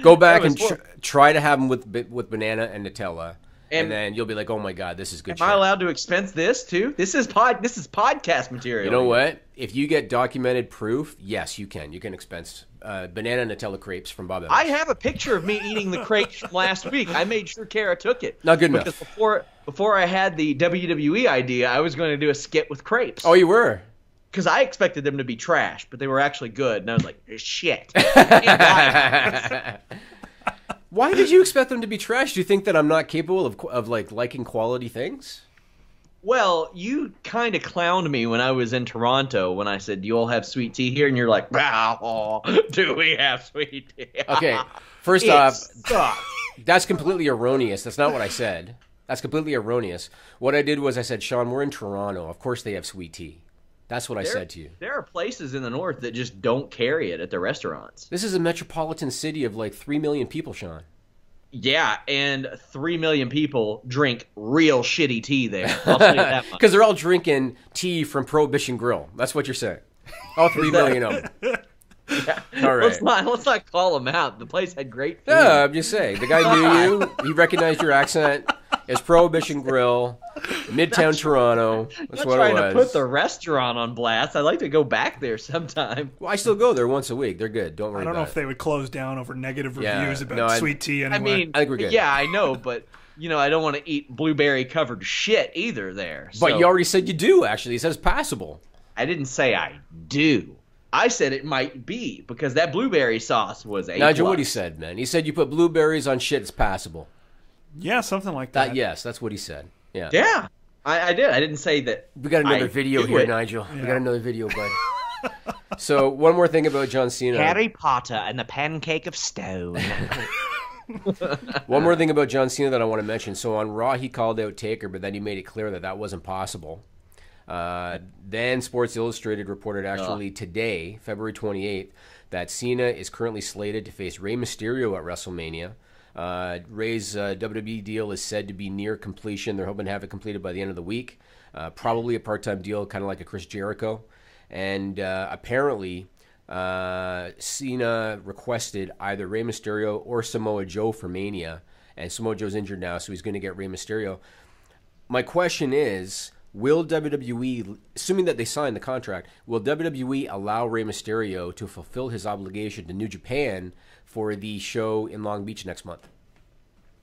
Go back and try to have them with banana and Nutella, and then you'll be like, "Oh my God, this is good." Am I allowed to expense this too? This is podcast material. You know what? If you get documented proof, yes, you can. You can expense banana and Nutella crepes from Bob Evans. I have a picture of me eating the crepes from last week. I made sure Kara took it. Not good enough. Because before I had the WWE idea, I was going to do a skit with crepes. Oh, you were? Because I expected them to be trash, but they were actually good. And I was like, shit. Why did you expect them to be trash? Do you think that I'm not capable of like liking quality things? Well, you kind of clowned me when I was in Toronto when I said, do you all have sweet tea here? And you're like, wow, do we have sweet tea? Okay, first off, that's completely erroneous. That's not what I said. That's completely erroneous. What I did was I said, Sean, we're in Toronto. Of course they have sweet tea. That's what I said to you. There are places in the north that just don't carry it at the restaurants. This is a metropolitan city of like 3 million people, Sean. Yeah, and 3 million people drink real shitty tea there. I'll tell you that much. Because they're all drinking tea from Prohibition Grill. That's what you're saying. All 3 million of them. Yeah. All right. Let's not call them out. The place had great food. Yeah, I'm just saying. The guy knew you. He recognized your accent. It's Prohibition Grill, Midtown Toronto. That's I'm what not it was. trying to put the restaurant on blast. I'd like to go back there sometime. Well, I still go there once a week. They're good. Don't worry I don't know about if they would close down over negative Yeah, reviews about no, sweet tea anyway. I mean, I think we're good. Yeah, I know, but I don't want to eat blueberry-covered shit either there. But so you already said you do, actually. You said it's passable. I didn't say I do. I said it might be, because that blueberry sauce was A+. Nigel, what he said, man. He said you put blueberries on shit, it's passable. Yeah, something like that. Yes, that's what he said. Yeah. Yeah, I did. I didn't say that. We got another video do here, it. Nigel. Yeah. We got another video, bud. So, one more thing about John Cena. Harry Potter and the Pancake of Stone. One more thing about John Cena that I want to mention. So, on Raw, he called out Taker, but then he made it clear that that wasn't possible. Then Sports Illustrated reported actually today, February 28th, that Cena is currently slated to face Rey Mysterio at WrestleMania. Rey's WWE deal is said to be near completion. They're hoping to have it completed by the end of the week. Probably a part-time deal, kind of like a Chris Jericho. And apparently, Cena requested either Rey Mysterio or Samoa Joe for Mania. And Samoa Joe's injured now, so he's going to get Rey Mysterio. My question is, will WWE, assuming that they sign the contract, will WWE allow Rey Mysterio to fulfill his obligation to New Japan for the show in Long Beach next month?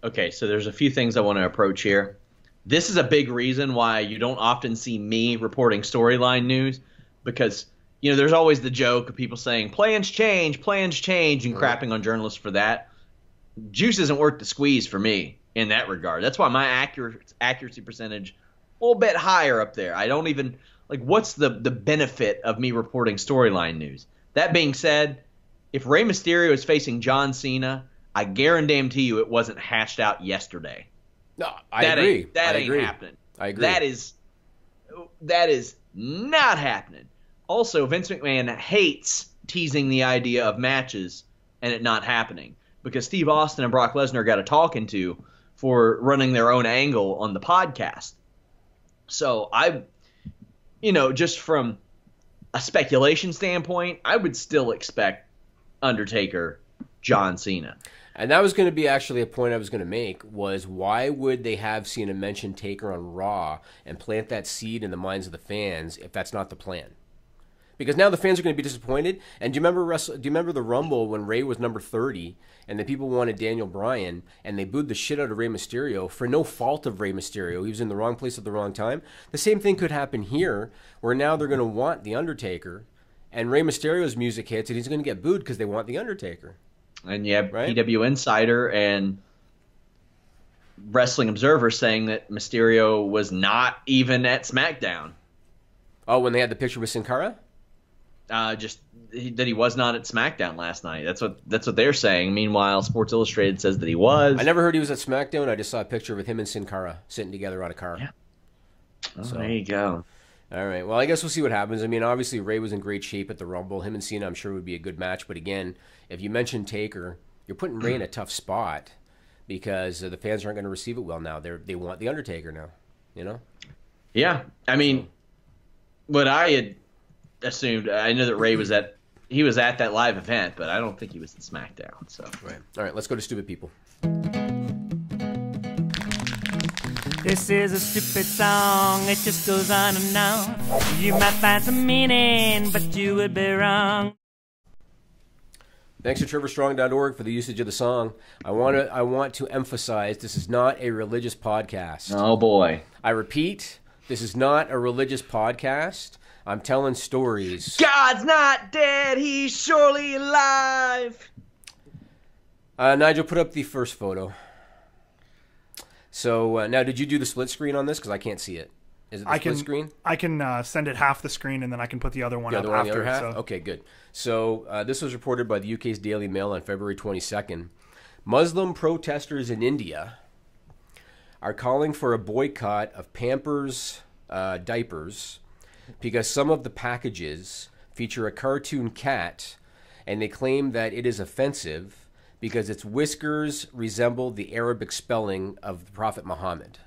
Okay, so there's a few things I want to approach here. This is a big reason why you don't often see me reporting storyline news, because there's always the joke of people saying plans change, and crapping on journalists for that. Juice isn't worth the squeeze for me in that regard. That's why my accuracy percentage a little bit higher up there. I don't even what's the benefit of me reporting storyline news? That being said, if Rey Mysterio is facing John Cena, I guarantee you it wasn't hashed out yesterday. No, I agree. That ain't happening. I agree. That is not happening. Also, Vince McMahon hates teasing the idea of matches and it not happening, because Steve Austin and Brock Lesnar got a talking to for running their own angle on the podcast. So just from a speculation standpoint, I would still expect Undertaker, John Cena. And that was going to be actually a point I was going to make, was why would they have Cena mention Taker on Raw and plant that seed in the minds of the fans if that's not the plan? Because now the fans are going to be disappointed. And do you remember the Rumble when Rey was number 30 and the people wanted Daniel Bryan and they booed the shit out of Rey Mysterio for no fault of Rey Mysterio? He was in the wrong place at the wrong time. The same thing could happen here, where now they're going to want The Undertaker and Rey Mysterio's music hits and he's going to get booed because they want The Undertaker. And you have PW Insider and Wrestling Observer saying that Mysterio was not even at SmackDown. Oh, when they had the picture with Sin Cara? That he was not at SmackDown last night. That's what they're saying. Meanwhile, Sports Illustrated says that he was. I never heard he was at SmackDown. I just saw a picture with him and Sin Cara sitting together on a car. Yeah. Oh, so there you go. All right. Well, I guess we'll see what happens. I mean, obviously, Rey was in great shape at the Rumble. Him and Cena, I'm sure, would be a good match. But again, if you mention Taker, you're putting Rey in a tough spot because the fans aren't going to receive it well now. They want The Undertaker now, Yeah. I mean, what I had assumed, I know that Rey was at that live event, but I don't think he was at SmackDown. So right. All right, let's go to Stupid People. This is a stupid song, it just goes on and on. You might find some meaning, but you would be wrong. Thanks to TrevorStrong.org for the usage of the song. I want to emphasize this is not a religious podcast. Oh boy. I repeat, this is not a religious podcast. I'm telling stories. God's not dead, he's surely alive. Nigel, put up the first photo. So now, did you do the split screen on this? Because I can't see it. Is it the split screen? I can send it half the screen, and then I can put the other one up on after. The other half? So. Okay, good. So this was reported by the UK's Daily Mail on February 22nd. Muslim protesters in India are calling for a boycott of Pampers diapers because some of the packages feature a cartoon cat, and they claim that it is offensive because its whiskers resemble the Arabic spelling of the Prophet Mohammed.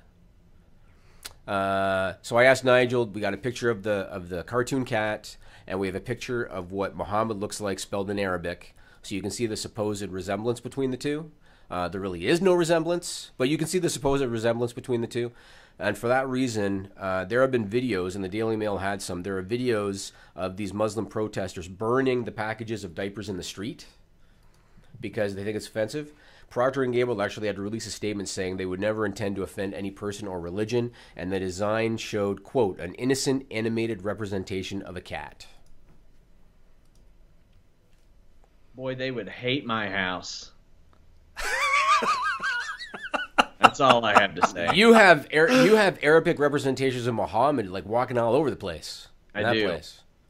So I asked Nigel, we got a picture of the cartoon cat, and we have a picture of what Mohammed looks like spelled in Arabic, so you can see the supposed resemblance between the two. There really is no resemblance, but you can see the supposed resemblance between the two. And for that reason, there have been videos, and the Daily Mail had some, there are videos of these Muslim protesters burning the packages of diapers in the street because they think it's offensive. Procter & Gamble actually had to release a statement saying they would never intend to offend any person or religion, and the design showed, quote, an innocent animated representation of a cat. Boy, they would hate my house. That's all I have to say. You have Arabic representations of Muhammad like walking all over the place. I do.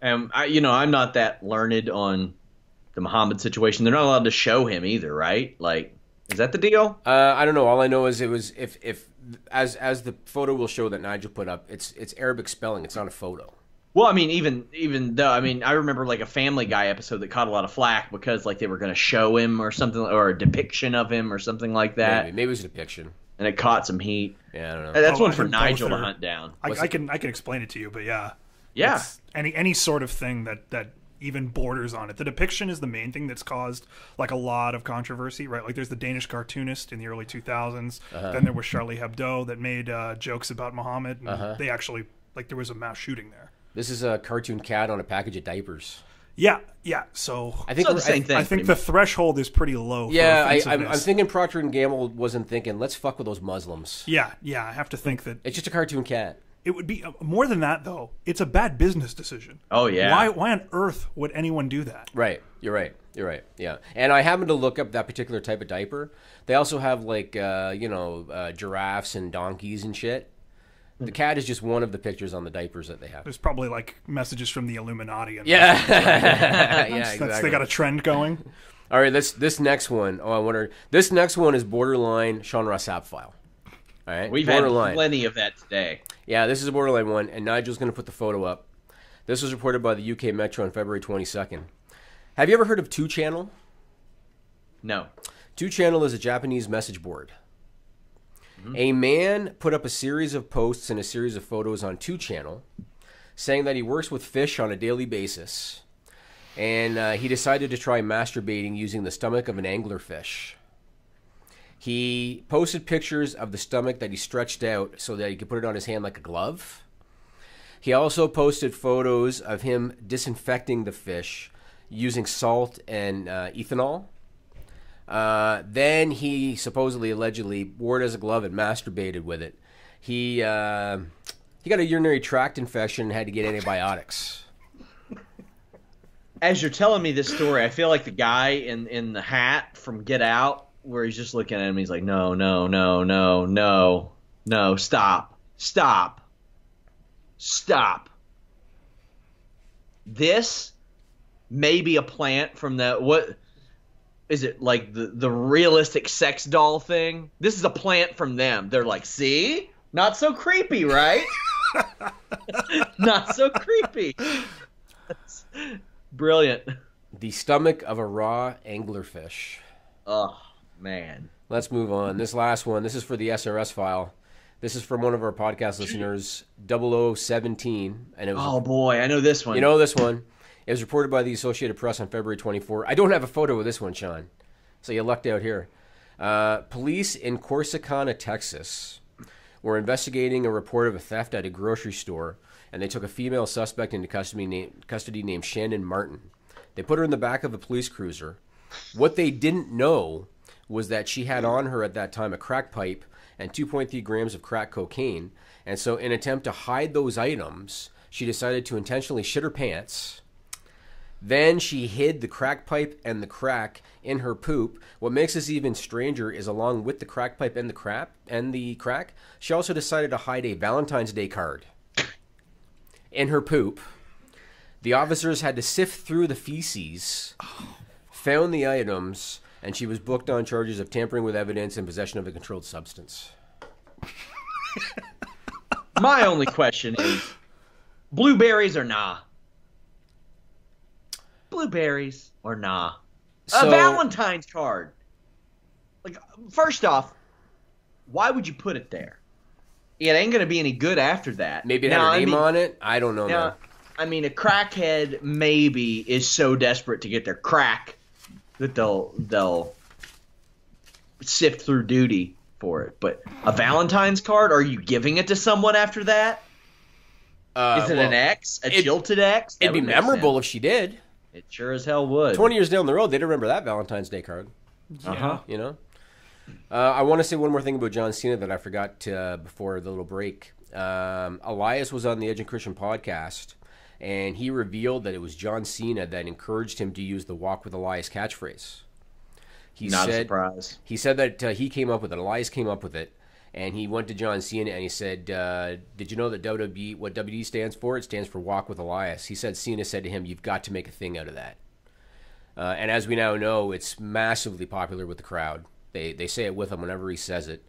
And I'm not that learned on the Muhammad situation. They're not allowed to show him either, right? Like, is that the deal? I don't know. All I know is it was if as the photo will show that Nigel put up, it's Arabic spelling. It's not a photo. Well, I mean, even though, I mean, I remember like a Family Guy episode that caught a lot of flack because like they were going to show him or something, or a depiction of him or something like that. Maybe it was a depiction. And it caught some heat. Yeah, I don't know. That's one for Nigel to hunt down. I can explain it to you, but yeah. Yeah. Any sort of thing that even borders on it. The depiction is the main thing that's caused like a lot of controversy, right? Like there's the Danish cartoonist in the early 2000s. Then there was Charlie Hebdo that made jokes about Muhammad. And they actually Like there was a mass shooting there. This is a cartoon cat on a package of diapers. Yeah. So I think the same thing. I think the threshold is pretty low. Yeah, for I'm thinking Procter & Gamble wasn't thinking, let's fuck with those Muslims. Yeah. I have to think that It's just a cartoon cat. it would be more than that, though. It's a bad business decision. Oh, yeah. Why on earth would anyone do that? Right. You're right. Yeah. And I happened to look up that particular type of diaper. They also have like giraffes and donkeys and shit. The cat is just one of the pictures on the diapers that they have. There's probably like messages from the Illuminati. And Yeah. Yeah, exactly. They got a trend going. All right, this next one. Oh, I wonder. This next one is borderline Sean Ross Sapp file. All right, We've borderline. had plenty of that today. Yeah, this is a borderline one, and Nigel's going to put the photo up. This was reported by the UK Metro on February 22nd. Have you ever heard of 2Channel? No. 2Channel is a Japanese message board. A man put up a series of posts and a series of photos on 2Channel saying that he works with fish on a daily basis, and he decided to try masturbating using the stomach of an anglerfish. He posted pictures of the stomach that he stretched out so that he could put it on his hand like a glove. He also posted photos of him disinfecting the fish using salt and ethanol. Then he supposedly, allegedly, wore it as a glove and masturbated with it. He got a urinary tract infection and had to get antibiotics. As you're telling me this story, I feel like the guy in the hat from Get Out, where he's just looking at him, he's like, no, stop. This may be a plant from the, what is it, like the realistic sex doll thing? This is a plant from them. They're like, see? Not so creepy, right? Not so creepy. That's brilliant. The stomach of a raw anglerfish. Oh, man. Let's move on. This last one, this is for the SRS file. This is from one of our podcast listeners, 0017. And it was, Oh, boy, I know this one. you know this one. It was reported by the Associated Press on February 24. I don't have a photo of this one, Sean. So you lucked out here. Police in Corsicana, Texas, were investigating a report of a theft at a grocery store, and they took a female suspect into custody named Shannon Martin. They put her in the back of a police cruiser. What they didn't know was that she had on her at that time a crack pipe and 2.3 grams of crack cocaine. And so in an attempt to hide those items, she decided to intentionally shit her pants. Then she hid the crack pipe and the crack in her poop. What makes this even stranger is along with the crack pipe and the crack, she also decided to hide a Valentine's Day card in her poop. The officers had to sift through the feces, found the items, and she was booked on charges of tampering with evidence and possession of a controlled substance. My only question is, blueberries or nah? Blueberries or nah? So- A Valentine's card. Like, first off, why would you put it there? It ain't going to be any good after that. Maybe it had her name on it. I don't know. Now, Man. I mean, a crackhead maybe is so desperate to get their crack that they'll sift through duty for it. But a Valentine's card, are you giving it to someone after that? Is it an ex? A jilted ex? That It'd be would make memorable sense. if she did. It sure as hell would. 20 years down the road, they'd remember that Valentine's Day card. Uh-huh. You know? I want to say one more thing about John Cena that I forgot before the little break. Elias was on the Edge and Christian podcast, and he revealed that it was John Cena that encouraged him to use the Walk with Elias catchphrase. Not a surprise. He said that he came up with it. Elias came up with it, and he went to John Cena and he said, did you know that WWE, what WWE stands for? It stands for Walk with Elias. He said Cena said to him, you've got to make a thing out of that. And as we now know, it's massively popular with the crowd. They say it with him whenever he says it.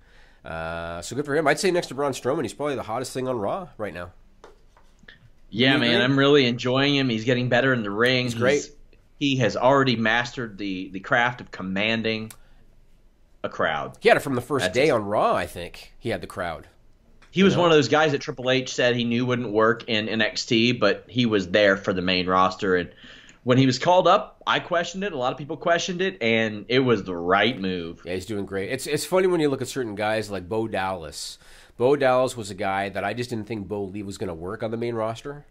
So good for him. I'd say next to Braun Strowman, he's probably the hottest thing on Raw right now. Yeah, man, I'm really enjoying him. He's getting better in the ring. He's great. He has already mastered the craft of commanding a crowd. He had it from the first day on Raw, I think. He had the crowd. He was one of those guys that Triple H said he knew wouldn't work in NXT, but he was there for the main roster. And when he was called up, I questioned it. A lot of people questioned it, and it was the right move. Yeah, he's doing great. It's funny when you look at certain guys like Bo Dallas. Bo Dallas was a guy that I just didn't think Bo Lee was going to work on the main roster,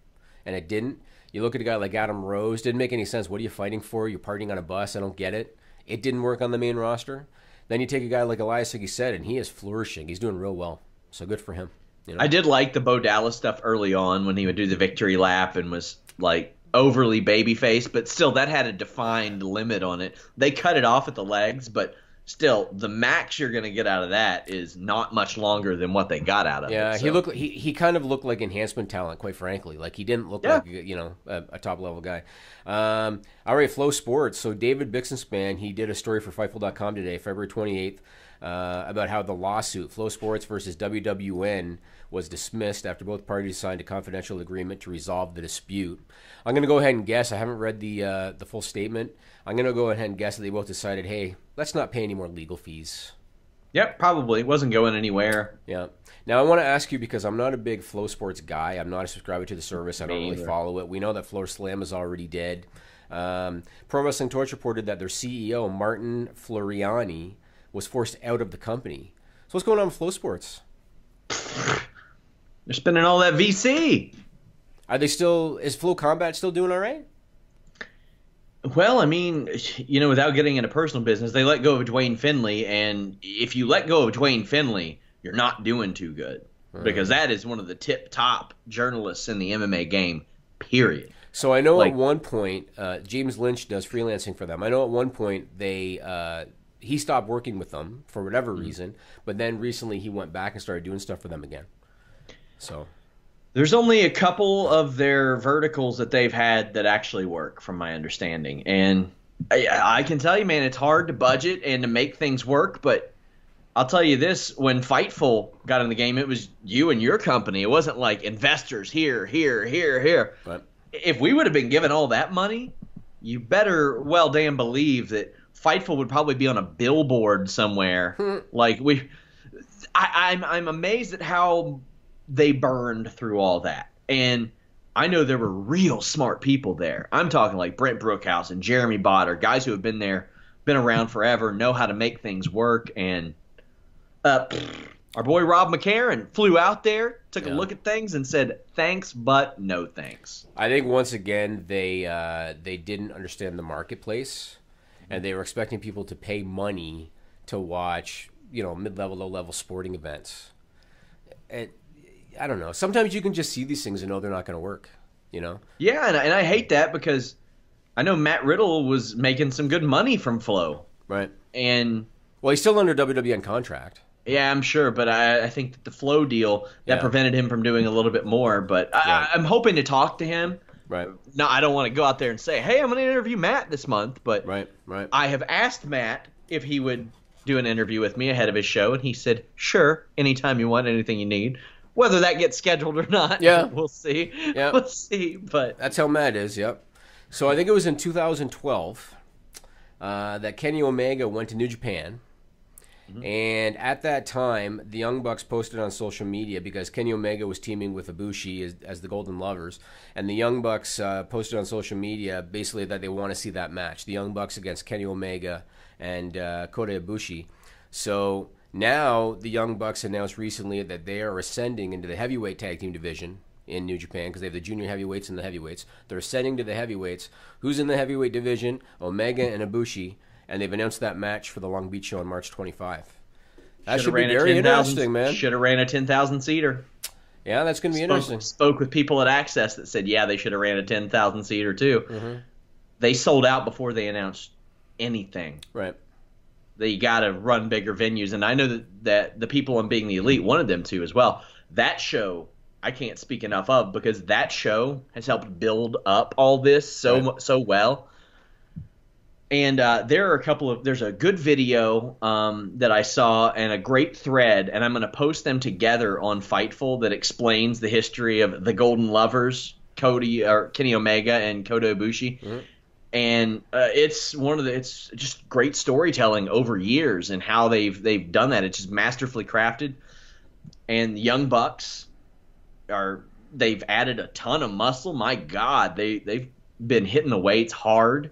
and it didn't. You look at a guy like Adam Rose, didn't make any sense. What are you fighting for? You're partying on a bus. I don't get it. It didn't work on the main roster. Then you take a guy like Elias, like you said, and he is flourishing. He's doing real well. So good for him. You know? I did like the Bo Dallas stuff early on when he would do the victory lap and was like overly babyface, but still that had a defined limit on it. They cut it off at the legs, but still the max you're going to get out of that is not much longer than what they got out of it. Yeah, So. he kind of looked like enhancement talent, quite frankly. Like he didn't look like a top level guy. All right, Flow Sports. So David Dixon Spann, he did a story for Fightful.com today, February 28th, about how the lawsuit Flow Sports versus WWN was dismissed after both parties signed a confidential agreement to resolve the dispute. I'm going to go ahead and guess. I haven't read the full statement. I'm going to go ahead and guess that they both decided, hey, let's not pay any more legal fees. Yep, probably. It wasn't going anywhere. Yeah. Now, I want to ask you, because I'm not a big Flow Sports guy. I'm not a subscriber to the service. I don't really follow it. We know that Floor Slam is already dead. Pro Wrestling Torch reported that their CEO, Martin Floriani, was forced out of the company. So what's going on with Flow Sports? They're spending all that VC. Are they still? Is Flow Combat still doing all right? Well, I mean, without getting into personal business, they let go of Dwayne Finley, and if you let go of Dwayne Finley, you're not doing too good because that is one of the tip-top journalists in the MMA game, period. So I know at one point, James Lynch does freelancing for them. I know at one point he stopped working with them for whatever reason, but then recently he went back and started doing stuff for them again. So there's only a couple of their verticals that they've had that actually work, from my understanding. And I can tell you, man, it's hard to budget and to make things work. But I'll tell you this, when Fightful got in the game, it was you and your company. It wasn't like investors here. But if we would have been given all that money, you better well damn believe that Fightful would probably be on a billboard somewhere. I'm amazed at how they burned through all that. And I know there were real smart people there. I'm talking like Brent Brookhouse and Jeremy Botter, guys who have been there, been around forever, know how to make things work. And our boy Rob McCarron flew out there, took a look at things and said, thanks, but no thanks. I think once again they didn't understand the marketplace, and they were expecting people to pay money to watch, mid-level, low-level sporting events. I don't know. Sometimes you can just see these things and know they're not going to work, Yeah, and I hate that because I know Matt Riddle was making some good money from Flow. Right. And well, he's still under WWN contract. Yeah, I'm sure, but I think that the Flow deal, that prevented him from doing a little bit more. But I'm hoping to talk to him. Right. No, I don't want to go out there and say, hey, I'm going to interview Matt this month. But right. I have asked Matt if he would do an interview with me ahead of his show, and he said, sure, anytime you want, anything you need. Whether that gets scheduled or not, we'll see. Yeah. We'll see. But that's how Matt is, yep. So I think it was in 2012 that Kenny Omega went to New Japan. Mm-hmm. And at that time, the Young Bucks posted on social media because Kenny Omega was teaming with Ibushi as the Golden Lovers. And the Young Bucks posted on social media basically that they want to see that match. The Young Bucks against Kenny Omega and Kota Ibushi. So now the Young Bucks announced recently that they are ascending into the heavyweight tag team division in New Japan because they have the junior heavyweights and the heavyweights. They're ascending to the heavyweights. Who's in the heavyweight division? Omega and Ibushi. And they've announced that match for the Long Beach show on March 25. That should be very interesting, man. Should have ran a 10,000-seater. Yeah, that's going to be interesting. Spoke with people at Access that said, yeah, they should have ran a 10,000-seater too. Mm-hmm. They sold out before they announced anything. Right. They got to run bigger venues. And I know that the people on Being the Elite wanted them to as well. That show, I can't speak enough of because that show has helped build up all this so well. And there's a good video that I saw and a great thread, and I'm going to post them together on Fightful that explains the history of the Golden Lovers, Kenny Omega and Kota Ibushi. Mm-hmm. And it's just great storytelling over years and how they've done that. It's just masterfully crafted. And the Young Bucks they've added a ton of muscle. My God, they've been hitting the weights hard,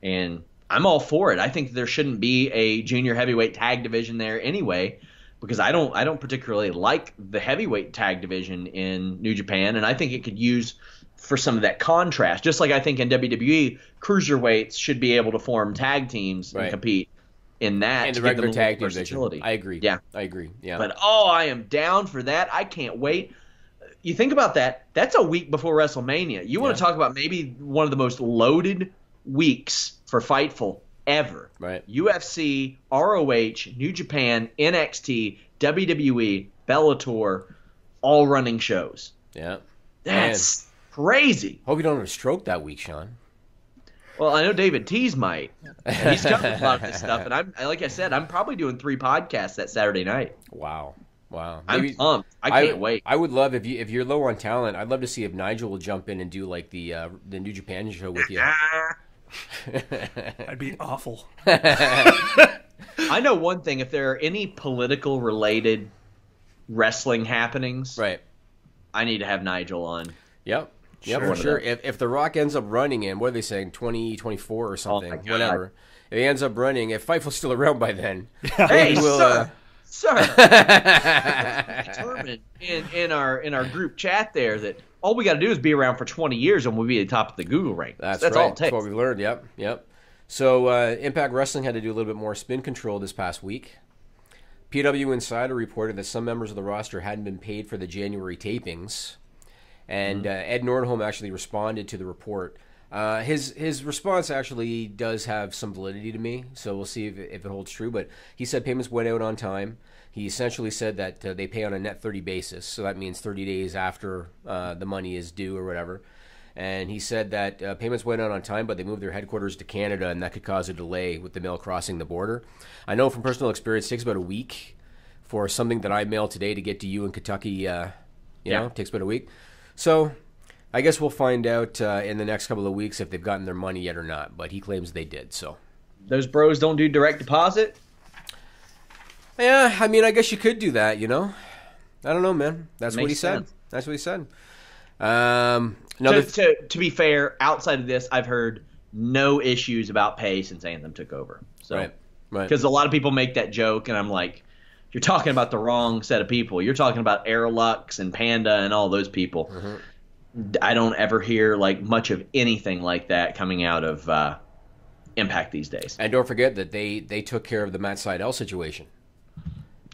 and I'm all for it. I think there shouldn't be a junior heavyweight tag division there anyway, because I don't particularly like the heavyweight tag division in New Japan, and I think it could use for some of that contrast. Just like I think in WWE, cruiserweights should be able to form tag teams and compete in that. And to the give them regular a tag little division. versatility. I agree. Yeah. I agree. Yeah. But, I am down for that. I can't wait. You think about that. That's a week before WrestleMania. You want to talk about maybe one of the most loaded weeks for Fightful ever. Right. UFC, ROH, New Japan, NXT, WWE, Bellator, all running shows. Yeah. That's crazy. Hope you don't have a stroke that week, Sean. Well, I know David Tees might. He's covering a lot of this stuff, and like I said, I'm probably doing 3 podcasts that Saturday night. Wow. I'm pumped. I can't wait. I would love if you're low on talent. I'd love to see if Nigel will jump in and do like the New Japan show with you. I'd be awful. I know one thing: if there are any political related wrestling happenings, right, I need to have Nigel on. Yep. Yeah, for sure. If The Rock ends up running in, what are they saying, 2024 or something, whatever. If he ends up running, if Fightful's still around by then, hey, we'll, sir, determined in our group chat there that all we got to do is be around for 20 years and we'll be at the top of the Google rank. That's right. all it takes. That's what we've learned. Yep. So Impact Wrestling had to do a little bit more spin control this past week. PW Insider reported that some members of the roster hadn't been paid for the January tapings. And Ed Nordholm actually responded to the report. His response actually does have some validity to me, so we'll see if it holds true. But he said payments went out on time. He essentially said that they pay on a net 30 basis, so that means 30 days after the money is due or whatever. And he said that payments went out on time, but they moved their headquarters to Canada, and that could cause a delay with the mail crossing the border. I know from personal experience it takes about a week for something that I mail today to get to you in Kentucky. It takes about a week. So I guess we'll find out in the next couple of weeks if they've gotten their money yet or not, but he claims they did. So those bros don't do direct deposit? Yeah, I mean, I guess you could do that, I don't know, man. That's what he said. That's what he said. To be fair, outside of this, I've heard no issues about pay since Anthem took over. So, right. Because a lot of people make that joke, and I'm like, you're talking about the wrong set of people. You're talking about Aerolux and Panda and all those people. Mm-hmm. I don't ever hear like much of anything like that coming out of Impact these days. And don't forget that they took care of the Matt Sydal situation.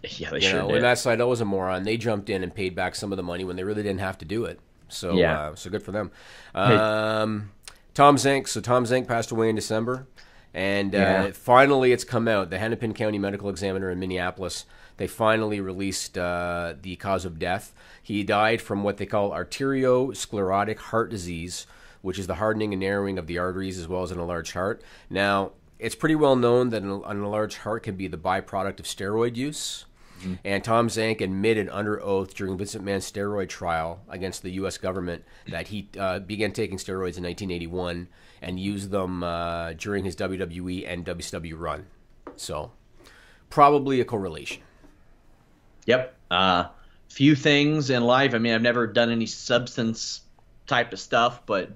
Yeah, they sure did. When Matt Sydal was a moron, they jumped in and paid back some of the money when they really didn't have to do it. So, so good for them. Tom Zank. So Tom Zank passed away in December. And finally it's come out. The Hennepin County Medical Examiner in Minneapolis, they finally released the cause of death. He died from what they call arteriosclerotic heart disease, which is the hardening and narrowing of the arteries as well as an enlarged heart. Now, it's pretty well known that an enlarged heart can be the byproduct of steroid use. Mm-hmm. And Tom Zank admitted under oath during Vince McMahon's steroid trial against the U.S. government that he began taking steroids in 1981 and used them during his WWE and WCW run. So, probably a correlation. Yep. Few things in life. I mean, I've never done any substance type of stuff, but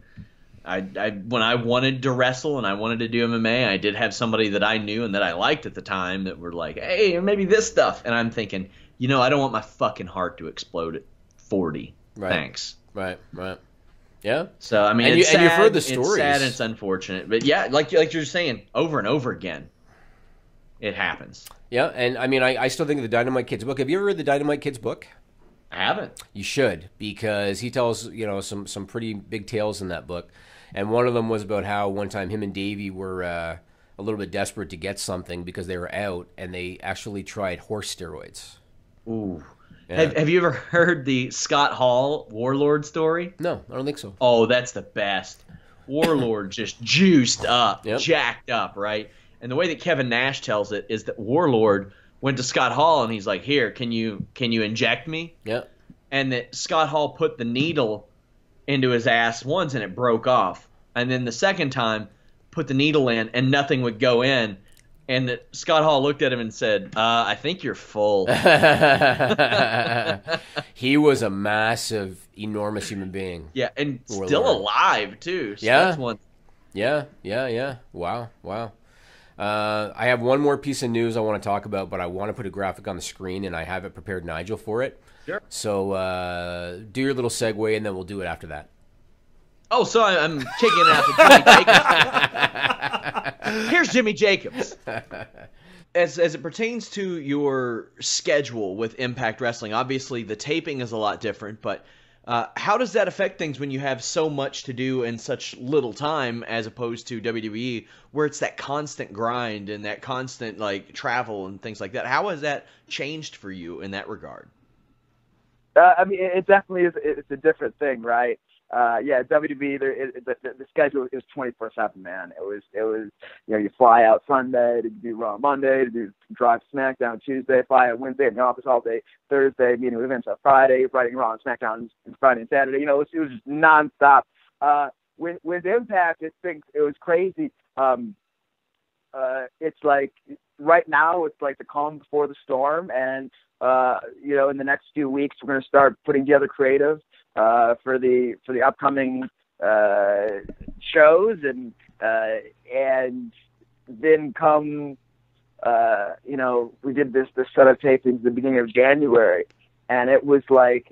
I when I wanted to wrestle and I wanted to do MMA, I did have somebody that I knew and that I liked at the time that were like, hey, maybe this stuff. And I'm thinking, I don't want my fucking heart to explode at 40. Right. Thanks. Right. Yeah. So, I mean, and it's sad. You've heard the stories. It's sad and it's unfortunate. But yeah, like you're saying, over and over again, it happens. Yeah, and I mean, I still think of the Dynamite Kids book. Have you ever read the Dynamite Kids book? I haven't. You should, because he tells, some pretty big tales in that book. And one of them was about how one time him and Davey were a little bit desperate to get something because they were out, and they actually tried horse steroids. Ooh. Yeah. Have you ever heard the Scott Hall Warlord story? No, I don't think so. Oh, that's the best. Warlord just juiced up, jacked up, right? And the way that Kevin Nash tells it is that Warlord went to Scott Hall and he's like, "Here, can you inject me?" Yeah. And that Scott Hall put the needle into his ass once and it broke off. And then the second time put the needle in and nothing would go in. And that Scott Hall looked at him and said, I think you're full. He was a massive, enormous human being. Yeah, and still alive, too. So yeah. That's one. Yeah. Wow. I have one more piece of news I want to talk about, but I want to put a graphic on the screen, and I haven't prepared Nigel for it. Sure. So do your little segue, and then we'll do it after that. Oh, so I'm kicking it out to Jimmy Jacobs. Here's Jimmy Jacobs. As it pertains to your schedule with Impact Wrestling, obviously the taping is a lot different, but how does that affect things when you have so much to do in such little time as opposed to WWE, where it's that constant grind and that constant like travel and things like that? How has that changed for you in that regard? I mean, it definitely is. It's a different thing, right? Yeah, WWE. The schedule is 24/7, man. It was. You know, you fly out Sunday to do Raw Monday, to do drive SmackDown Tuesday, fly out Wednesday in the office all day Thursday, meeting with events on Friday, writing Raw and SmackDown Friday and Saturday. You know, it was just nonstop. With Impact, it was crazy. It's like right now, it's like the calm before the storm, and you know, in the next few weeks, we're going to start putting together creative for the upcoming shows, and then come you know, we did this set of tapings at the beginning of January, and it was like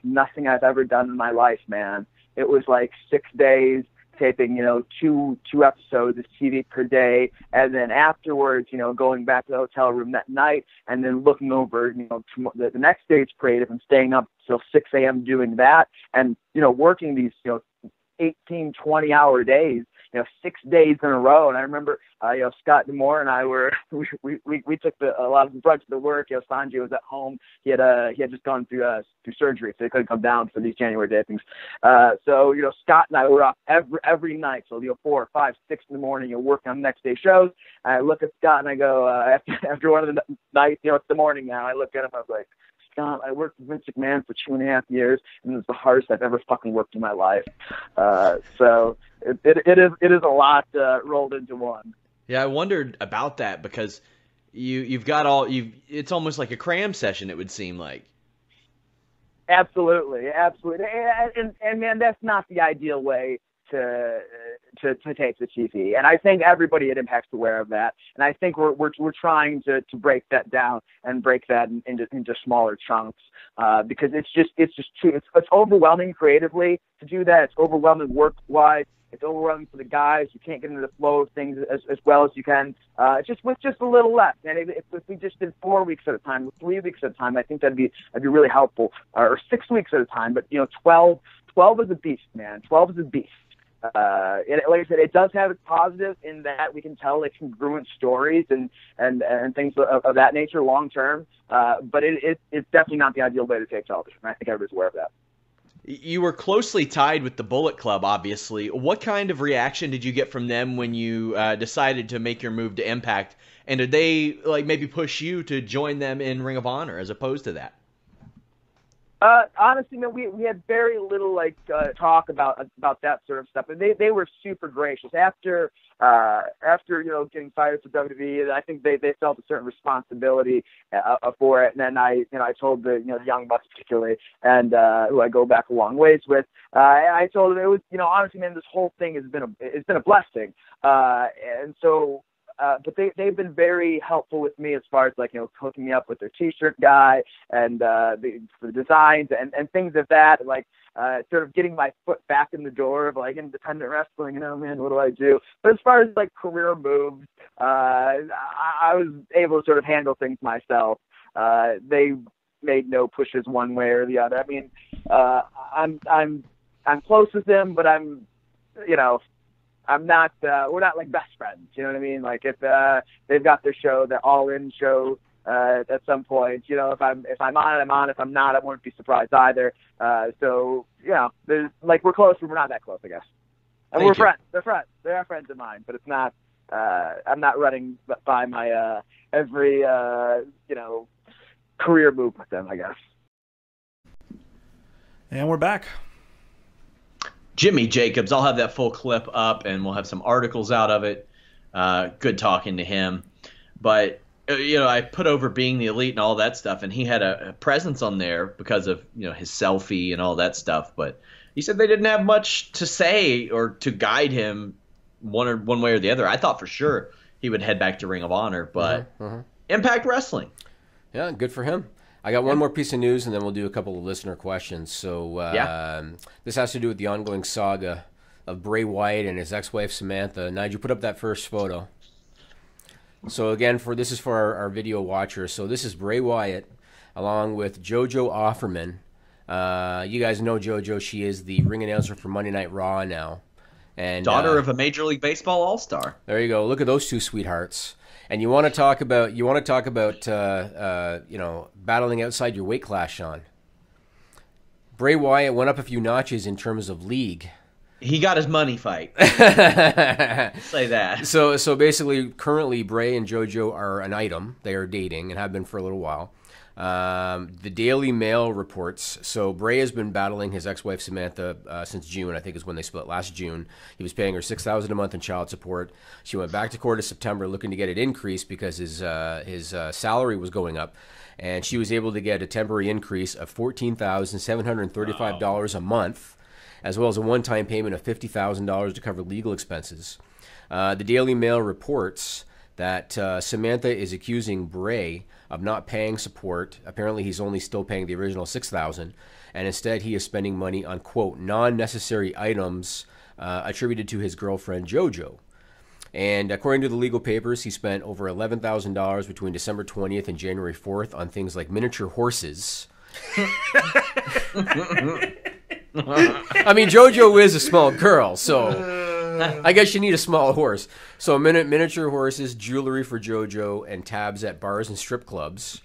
nothing I've ever done in my life, man. It was like 6 days taping, you know, two episodes of TV per day, and then afterwards, you know, going back to the hotel room that night, and then looking over, you know, the next day's creative and staying up till 6 a.m. doing that, and, you know, working these, you know, 18, 20-hour days, you know, 6 days in a row. And I remember, you know, Scott Demore and I we took a lot of the brunt of the work. You know, Sanjay was at home. He had just gone through surgery, so he couldn't come down for these January tapings. So, you know, Scott and I were up every night. So, you know, 4, 5, 6 in the morning, you're working on the next day's shows. And I look at Scott and I go, after one of the nights, you know, it's the morning now. I look at him, I was like, Scott, I worked with Vince McMahon for 2.5 years, and it was the hardest I've ever fucking worked in my life. So it is a lot rolled into one. Yeah, I wondered about that because you've got it's almost like a cram session, it would seem like. Absolutely. And man, that's not the ideal way to tape the TV, and I think everybody at Impact's aware of that. And I think we're trying to break that down and break that into smaller chunks, because it's just too it's overwhelming creatively to do that. It's overwhelming work-wise. It's overwhelming for the guys. You can't get into the flow of things as well as you can. Just with just a little less. And if we just did 4 weeks at a time, or 3 weeks at a time, I think that'd be really helpful. Or 6 weeks at a time. But, you know, 12 is a beast, man. 12 is a beast. And like I said, it does have its positive in that we can tell like congruent stories and things of that nature long term. But it's definitely not the ideal way to take television. I think everybody's aware of that. You were closely tied with the Bullet Club, obviously. What kind of reaction did you get from them when you decided to make your move to Impact? And did they like maybe push you to join them in Ring of Honor as opposed to that? Honestly, man, we had very little talk about that sort of stuff, and they were super gracious after you know, getting fired for WWE. I think they felt a certain responsibility for it, and then I told the Young Bucks particularly, and who I go back a long ways with, I told them it was, you know, honestly, man, this whole thing has been a blessing, and so. But they've been very helpful with me as far as like, you know, hooking me up with their T-shirt guy and the designs and things of that, like sort of getting my foot back in the door of like independent wrestling. You know, man, what do I do? But as far as like career moves, I was able to sort of handle things myself. They made no pushes one way or the other. I mean, I'm close with them, but I'm, you know. I'm not. We're not like best friends. You know what I mean? Like if they've got their show, their all-in show at some point. You know, if I'm on it, I'm on. If I'm not, I won't be surprised either. So you know, there's like we're close, but we're not that close, I guess. And we're friends. They're friends. They are friends of mine. But it's not. I'm not running by my every you know, career move with them, I guess. And we're back. Jimmy Jacobs, I'll have that full clip up, and we'll have some articles out of it. Good talking to him. But, you know, I put over being the elite and all that stuff, and he had a presence on there because of, you know, his selfie and all that stuff. But he said they didn't have much to say or to guide him one way or the other. I thought for sure he would head back to Ring of Honor. But Impact Wrestling. Yeah, good for him. I got one more piece of news, and then we'll do a couple of listener questions. So this has to do with the ongoing saga of Bray Wyatt and his ex-wife Samantha. Nigel, put up that first photo. So again, this is for our video watchers. So this is Bray Wyatt along with JoJo Offerman. You guys know JoJo. She is the ring announcer for Monday Night Raw now. And daughter of a Major League Baseball All-Star. There you go. Look at those two sweethearts. And you want to talk about battling outside your weight class, Sean. Bray Wyatt went up a few notches in terms of league. He got his money fight. Say that. So basically, currently Bray and JoJo are an item. They are dating and have been for a little while. The Daily Mail reports, so Bray has been battling his ex-wife Samantha since June, I think is when they split, last June. He was paying her $6,000 a month in child support. She went back to court in September looking to get it increased because his salary was going up, and she was able to get a temporary increase of $14,735 a month, as well as a one-time payment of $50,000 to cover legal expenses. The Daily Mail reports that Samantha is accusing Bray of not paying support. Apparently, he's only still paying the original $6,000, and instead he is spending money on, quote, non-necessary items attributed to his girlfriend JoJo. And according to the legal papers, he spent over $11,000 between December 20th and January 4th on things like miniature horses. I mean, JoJo is a small girl, so I guess you need a small horse. So miniature horses, jewelry for JoJo, and tabs at bars and strip clubs.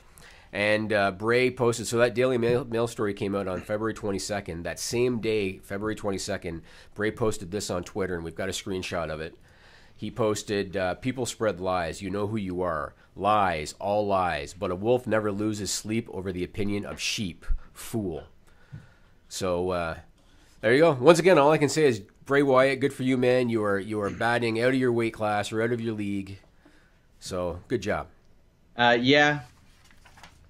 And Bray posted, so that Daily Mail story came out on February 22nd. That same day, February 22nd, Bray posted this on Twitter, and we've got a screenshot of it. He posted, people spread lies. You know who you are. Lies, all lies. But a wolf never loses sleep over the opinion of sheep. Fool. So there you go. Once again, all I can say is, Bray Wyatt, good for you, man. You are batting out of your weight class or out of your league. So, good job. Yeah.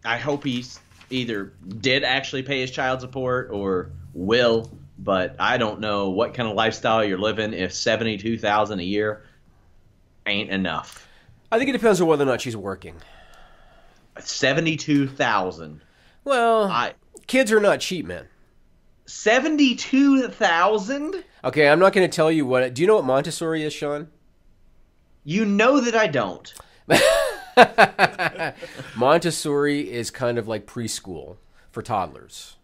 I hope he's either did actually pay his child support or will, but I don't know what kind of lifestyle you're living if $72,000 a year ain't enough. I think it depends on whether or not she's working. $72,000. Well, kids are not cheap, man. $72,000? Okay, I'm not going to tell you what. Do you know what Montessori is, Sean? You know that I don't. Montessori is kind of like preschool for toddlers.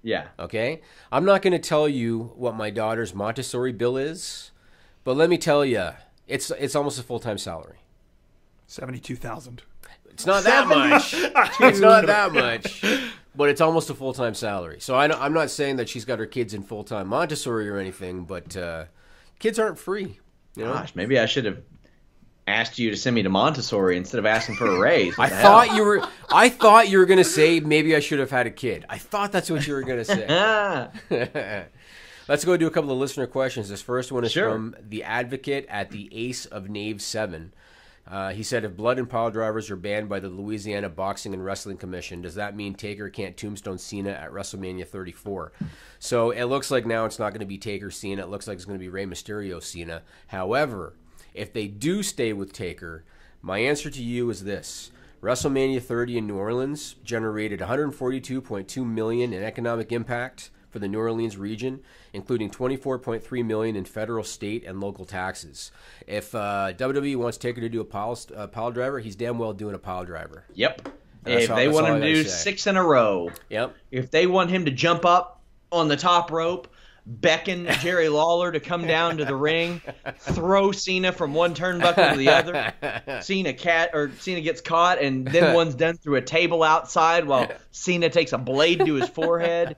Yeah. Okay? I'm not going to tell you what my daughter's Montessori bill is, but let me tell you, it's almost a full-time salary. $72,000. It's not that much. It's not that much. But it's almost a full-time salary. So I'm not saying that she's got her kids in full-time Montessori or anything, but kids aren't free. You know? Gosh, maybe I should have asked you to send me to Montessori instead of asking for a raise. I thought you were going to say maybe I should have had a kid. I thought that's what you were going to say. Let's go do a couple of listener questions. This first one is from the Advocate at the Ace of Knave 7. He said, if blood and pile drivers are banned by the Louisiana Boxing and Wrestling Commission, does that mean Taker can't tombstone Cena at WrestleMania 34? So it looks like now it's not going to be Taker Cena. It looks like it's going to be Rey Mysterio Cena. However, if they do stay with Taker, my answer to you is this. WrestleMania 30 in New Orleans generated $142.2 million in economic impact for the New Orleans region, including $24.3 million in federal, state, and local taxes. If WWE wants Taker to do a pile driver, he's damn well doing a pile driver. Yep. If they want him to do 6 in a row. Yep. If they want him to jump up on the top rope, beckon Jerry Lawler to come down to the ring, throw Cena from one turnbuckle to the other. Cena gets caught, and then one's done through a table outside while Cena takes a blade to his forehead.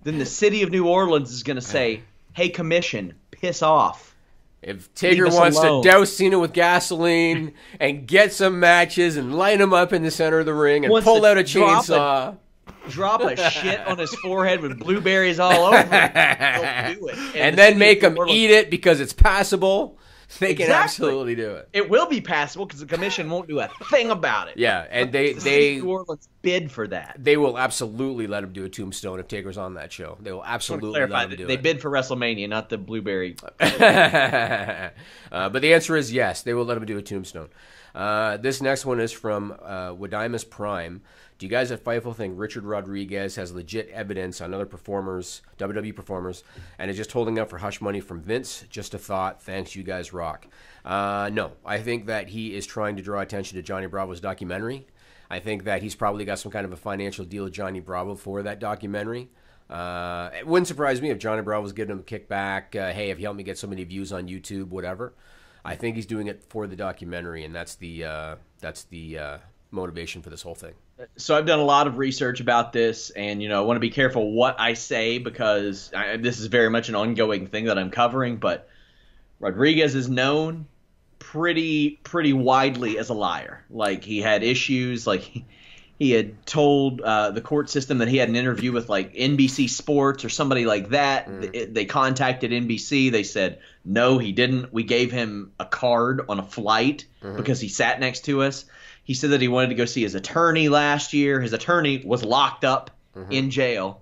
Then the city of New Orleans is going to say, hey, commission, piss off. If Taker wants to douse Cena with gasoline and get some matches and light him up in the center of the ring and pull out a chainsaw. Drop a shit on his forehead with blueberries all over it. He'll do it. And then make him eat it because it's passable. They can absolutely do it. It will be passable because the commission won't do a thing about it. Yeah, and they New Orleans bid for that. They will absolutely let him do a tombstone if Taker's on that show. They will absolutely let him do it. They bid for WrestleMania, not the Blueberry. But the answer is yes. They will let him do a tombstone. This next one is from Wadimus Prime. Do you guys at Fightful think Richard Rodriguez has legit evidence on other performers, WWE performers, and is just holding up for hush money from Vince? Just a thought. Thanks, you guys rock. No, I think that he is trying to draw attention to Johnny Bravo's documentary. I think that he's probably got some kind of a financial deal with Johnny Bravo for that documentary. It wouldn't surprise me if Johnny Bravo was giving him a kickback. Hey, if you help me get so many views on YouTube, whatever. I think he's doing it for the documentary, and that's the motivation for this whole thing. So I've done a lot of research about this, and I want to be careful what I say because this is very much an ongoing thing that I'm covering. But Rodriguez is known pretty widely as a liar. Like, he had issues. Like, he had told the court system that he had an interview with like NBC Sports or somebody like that. They contacted NBC. They said no, he didn't. We gave him a card on a flight because he sat next to us. He said that he wanted to go see his attorney last year. His attorney was locked up in jail.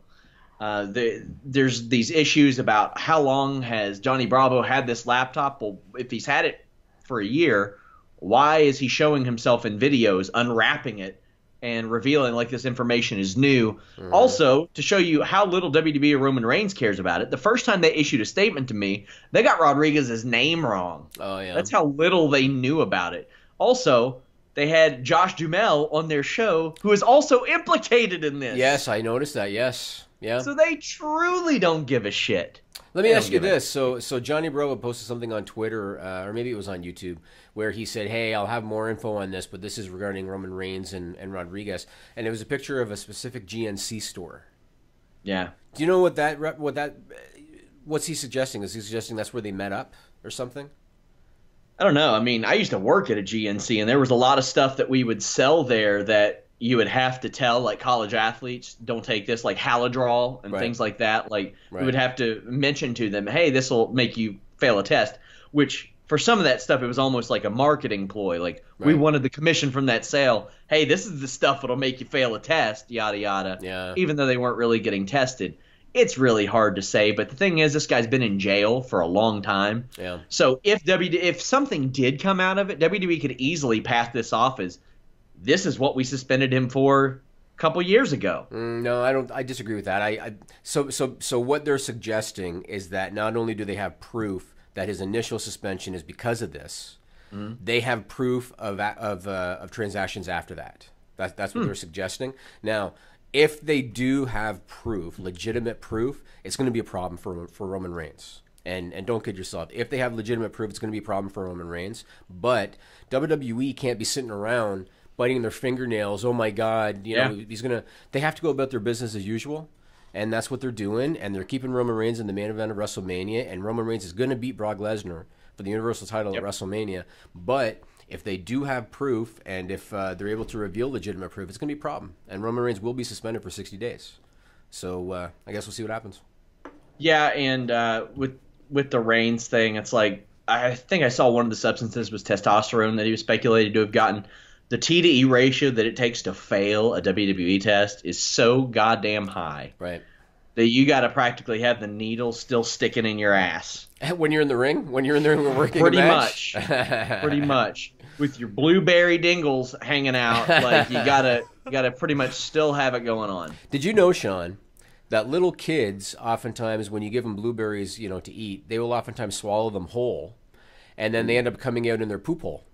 There's these issues about how long has Johnny Bravo had this laptop. Well, if he's had it for a year, why is he showing himself in videos, unwrapping it, and revealing like this information is new? Also, to show you how little WWE or Roman Reigns cares about it, the first time they issued a statement to me, they got Rodriguez's name wrong. Oh, yeah. That's how little they knew about it. Also, they had Josh Duhamel on their show, who is also implicated in this. Yes, I noticed that, yes. Yeah. So they truly don't give a shit. Let me ask you this. So Johnny Bravo posted something on Twitter, or maybe it was on YouTube, where he said, hey, I'll have more info on this, but this is regarding Roman Reigns and Rodriguez. And it was a picture of a specific GNC store. Yeah. Do you know what's he suggesting? Is he suggesting that's where they met up or something? I don't know. I mean, I used to work at a GNC, and there was a lot of stuff that we would sell there that you would have to tell, like, college athletes, don't take this, like Halidrol and things like that. Like, we would have to mention to them, hey, this will make you fail a test, which for some of that stuff, it was almost like a marketing ploy. Like, we wanted the commission from that sale. Hey, this is the stuff that'll make you fail a test, yada, yada. Yeah. Even though they weren't really getting tested. It's really hard to say, but the thing is, this guy's been in jail for a long time. Yeah. So if something did come out of it, WWE could easily pass this off as, this is what we suspended him for a couple years ago. No, I don't. I disagree with that. So what they're suggesting is that not only do they have proof that his initial suspension is because of this, they have proof of transactions after that. That's what they're suggesting. Now, if they do have proof, legitimate proof, it's going to be a problem for Roman Reigns. And don't kid yourself. If they have legitimate proof, it's going to be a problem for Roman Reigns. But WWE can't be sitting around biting their fingernails. Oh my God, they have to go about their business as usual. And that's what they're doing. And they're keeping Roman Reigns in the main event of WrestleMania. And Roman Reigns is going to beat Brock Lesnar for the Universal title at WrestleMania. But if they do have proof, and if they're able to reveal legitimate proof, it's going to be a problem. And Roman Reigns will be suspended for 60 days. So I guess we'll see what happens. Yeah, and with the Reigns thing, it's like, I think I saw one of the substances was testosterone that he was speculated to have gotten. The T to E ratio that it takes to fail a WWE test is so goddamn high. Right. That you got to practically have the needle still sticking in your ass. When you're in the ring? When you're in the ring working Pretty a match? Pretty much. With your blueberry dingles hanging out, like you gotta pretty much still have it going on. Did you know, Sean, that little kids oftentimes, when you give them blueberries, to eat, they will oftentimes swallow them whole, and then they end up coming out in their poop hole.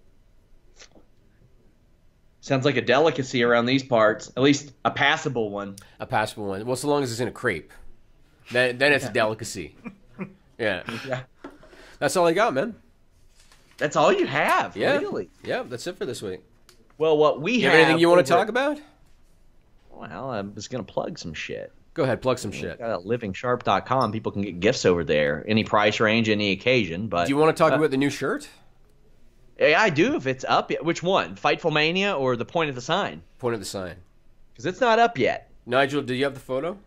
Sounds like a delicacy around these parts, at least a passable one. A passable one. Well, so long as it's in a crepe, then it's a delicacy. Yeah. That's all I got, man. That's all you have, yeah. Really? Yeah, that's it for this week. Well, what we have... anything you want to talk about? Well, I was going to plug some shit. Go ahead, plug some shit. Got livingsharp.com. People can get gifts over there. Any price range, any occasion. But do you want to talk about the new shirt? Yeah, I do, if it's up yet. Which one? Fightful Mania or the Point of the Sign? Point of the Sign. Because it's not up yet. Nigel, do you have the photo?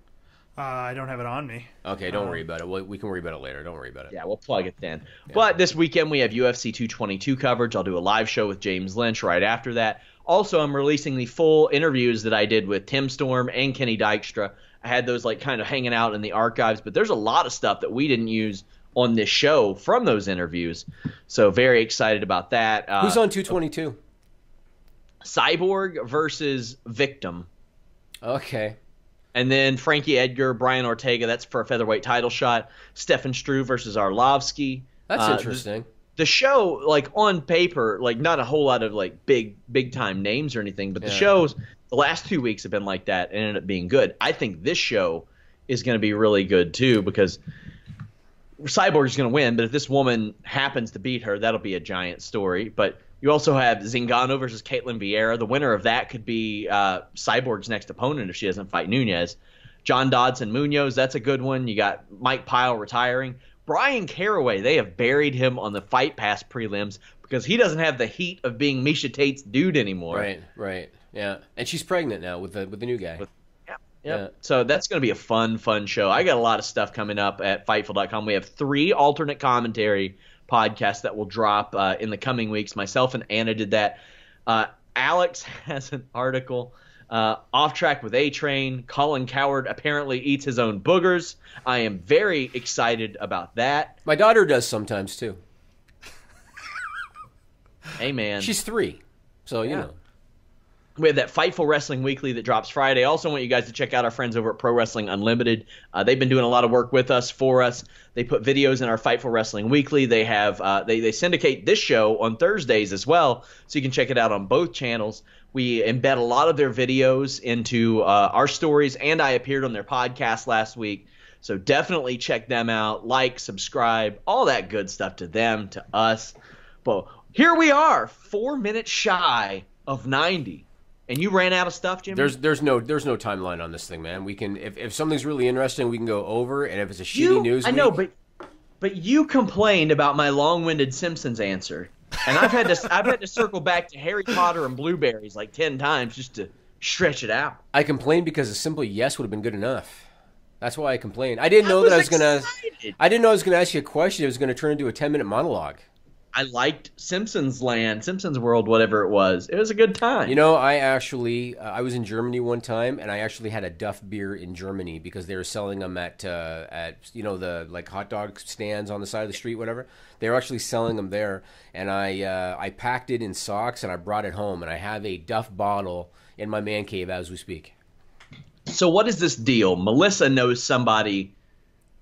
I don't have it on me. Okay, don't worry about it. We can worry about it later. Don't worry about it. Yeah, we'll plug it then. Yeah. But this weekend we have UFC 222 coverage. I'll do a live show with James Lynch right after that. Also, I'm releasing the full interviews that I did with Tim Storm and Kenny Dykstra. I had those like kind of hanging out in the archives, but there's a lot of stuff that we didn't use on this show from those interviews. So very excited about that. Who's on 222? Cyborg versus Victim. Okay. And then Frankie Edgar, Brian Ortega, that's for a featherweight title shot. Stefan Struve versus Arlovsky. That's interesting. The show, like on paper, like not a whole lot of like big time names or anything, but the shows the last 2 weeks have been like that and ended up being good. I think this show is going to be really good too because Cyborg is going to win, but if this woman happens to beat her, that'll be a giant story. But you also have Zingano versus Caitlin Vieira. The winner of that could be Cyborg's next opponent if she doesn't fight Nunez. John Dodson Munoz, that's a good one. You got Mike Pyle retiring. Brian Caraway, they have buried him on the Fight Pass prelims because he doesn't have the heat of being Miesha Tate's dude anymore. Right. Yeah, and she's pregnant now with the new guy. Yeah. So that's going to be a fun show. I got a lot of stuff coming up at Fightful.com. We have 3 alternate commentary podcasts that will drop in the coming weeks. Myself and Anna did that. Alex has an article, Off Track with A-Train. Colin Cowherd apparently eats his own boogers. I am very excited about that. My daughter does sometimes, too. Hey, man. She's 3, so you know. We have that Fightful Wrestling Weekly that drops Friday. I also want you guys to check out our friends over at Pro Wrestling Unlimited. They've been doing a lot of work with us, for us. They put videos in our Fightful Wrestling Weekly. They have they syndicate this show on Thursdays as well, so you can check it out on both channels. We embed a lot of their videos into our stories, and I appeared on their podcast last week. So definitely check them out. Like, subscribe, all that good stuff to them, to us. But here we are, 4 minutes shy of 90. And you ran out of stuff, Jimmy? There's no timeline on this thing, man. We can if something's really interesting, we can go over, and if it's a shitty news I know, but you complained about my long-winded Simpsons answer, and I've had to circle back to Harry Potter and blueberries like 10 times just to stretch it out. I complained because a simple yes would have been good enough. That's why I complained. I didn't know I was gonna ask you a question. It was gonna turn into a 10-minute monologue. I liked Simpsons Land, Simpsons World, whatever it was. It was a good time. You know, I actually I was in Germany one time, and I actually had a Duff beer in Germany because they were selling them at you know, the like hot dog stands on the side of the street, whatever. They were actually selling them there, and I packed it in socks and I brought it home, and I have a Duff bottle in my man cave as we speak. So what is this deal? Melissa knows somebody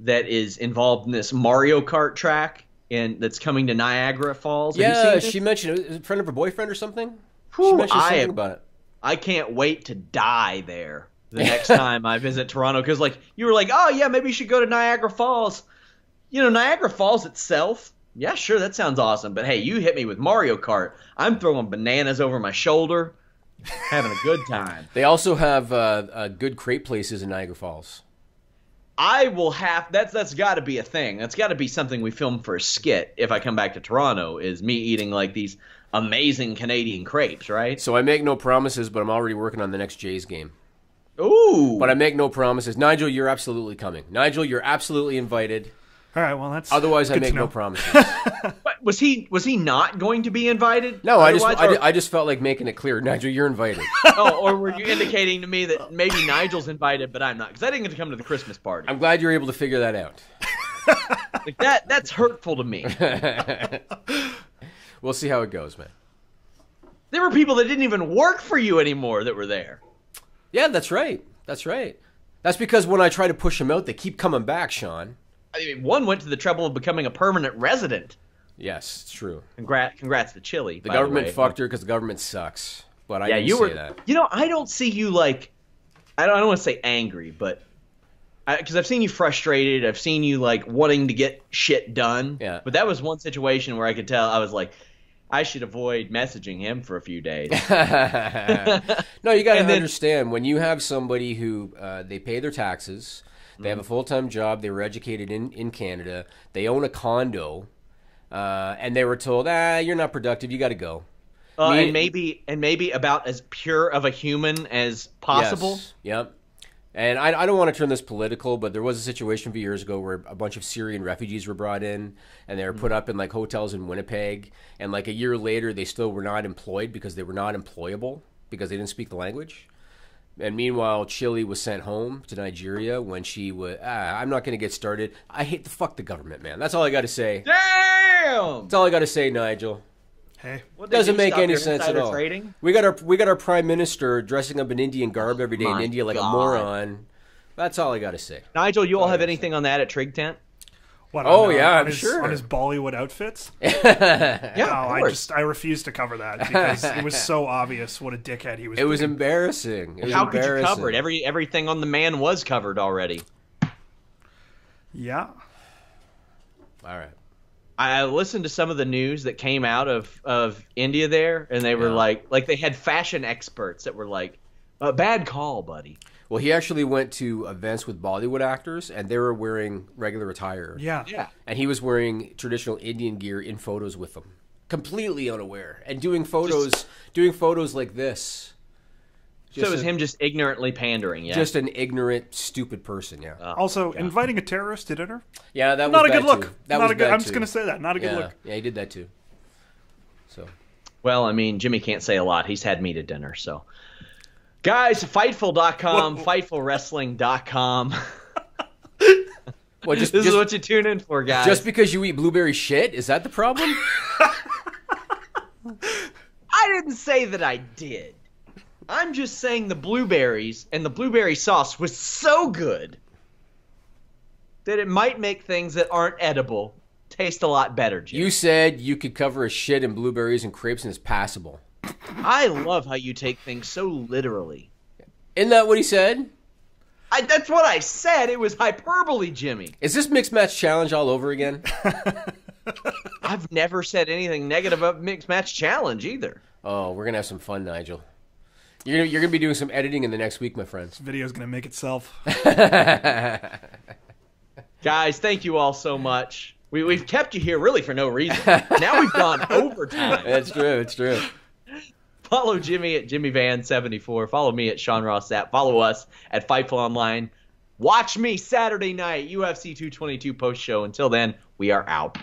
that is involved in this Mario Kart track. And that's coming to Niagara Falls. Yeah, she mentioned it. Was it a friend of her boyfriend or something? Whew, she mentioned something about it. I can't wait to die there the next time I visit Toronto. Because, like, you were like, oh, yeah, maybe you should go to Niagara Falls. You know, Niagara Falls itself, yeah, sure, that sounds awesome. But, hey, you hit me with Mario Kart. I'm throwing bananas over my shoulder, having a good time. They also have good crepe places in Niagara Falls. I will have that's got to be a thing. That's got to be something we film for a skit if I come back to Toronto, is me eating like these amazing Canadian crepes, right? So I make no promises, but I'm already working on the next Jays game. Ooh. But I make no promises. Nigel, you're absolutely coming. Nigel, you're absolutely invited. All right, well, that's otherwise I make no promises. But was he not going to be invited? No, I just felt like making it clear. Nigel, you're invited. Oh, or were you indicating to me that maybe Nigel's invited, but I'm not? Because I didn't get to come to the Christmas party. I'm glad you're able to figure that out. Like that's hurtful to me. We'll see how it goes, man. There were people that didn't even work for you anymore that were there. Yeah, that's right. That's right. That's because when I try to push them out, they keep coming back, Sean. I mean, one went to the trouble of becoming a permanent resident. Yes, it's true. Congrats to Chile. The government fucked her because the government sucks. But I didn't say that. You know, I don't see you like, I don't want to say angry, but because I've seen you frustrated. I've seen you like wanting to get shit done. Yeah. But that was one situation where I could tell I was like, I should avoid messaging him for a few days. No, you got to understand, when you have somebody who they pay their taxes, they have a full-time job, they were educated in Canada, they own a condo, and they were told, you're not productive, you got to go. And maybe about as pure of a human as possible. Yes. Yep. And I don't want to turn this political, but there was a situation a few years ago where a bunch of Syrian refugees were brought in, and they were put up in like hotels in Winnipeg. And like a year later, they still were not employed because they were not employable because they didn't speak the language. And meanwhile, Chile was sent home to Nigeria when she was. I'm not going to get started. I hate the fuck the government, man. That's all I got to say. Damn. That's all I got to say, Nigel. Hey, What, Doesn't make any your sense at insider all. trading? We got our prime minister dressing up in Indian garb every day in My India like God. a moron. That's all I got to say. Nigel, you all have anything on that at Trig Tent? what? Oh, on, yeah, on I'm his, sure. on his Bollywood outfits. Yeah, No, of course. I refuse to cover that because it was so obvious what a dickhead he was. It was being. embarrassing. It was How could you embarrassing. cover it? Everything on the man was covered already. Yeah. All right. I listened to some of the news that came out of India there, and they were like they had fashion experts that were like, bad call, buddy. Well, he actually went to events with Bollywood actors, and they were wearing regular attire. Yeah. Yeah. And he was wearing traditional Indian gear in photos with them, completely unaware, and doing photos like this. So it was him just ignorantly pandering, yeah. Just an ignorant, stupid person. Yeah. Also, inviting a terrorist to dinner. Yeah, that was Not a bad good look. too. That Not was a good. bad I'm just too. gonna say that. Not a good Yeah. look. Yeah, he did that too. So. Well, I mean, Jimmy can't say a lot. He's had me to dinner, so. Guys, Fightful.com, FightfulWrestling.com. Well, This is what you tune in for, guys. Just because you eat blueberry shit, is that the problem? I didn't say that I did. I'm just saying the blueberries and the blueberry sauce was so good that it might make things that aren't edible taste a lot better, Jim. You said you could cover a shit in blueberries and crepes and it's passable. I love how you take things so literally. Isn't that what he said? That's what I said. It was hyperbole, Jimmy. Is this Mixed Match Challenge all over again? I've never said anything negative about Mixed Match Challenge either. Oh, we're going to have some fun, Nigel. You're gonna be doing some editing in the next week, my friends. This video's gonna make itself. Guys, thank you all so much. We've kept you here really for no reason. Now we've gone overtime. That's true. It's true. Follow Jimmy at JimmyVan74. Follow me at Sean Ross Sapp. Follow us at Fightful Online. Watch me Saturday night, UFC 222 post show. Until then, we are out.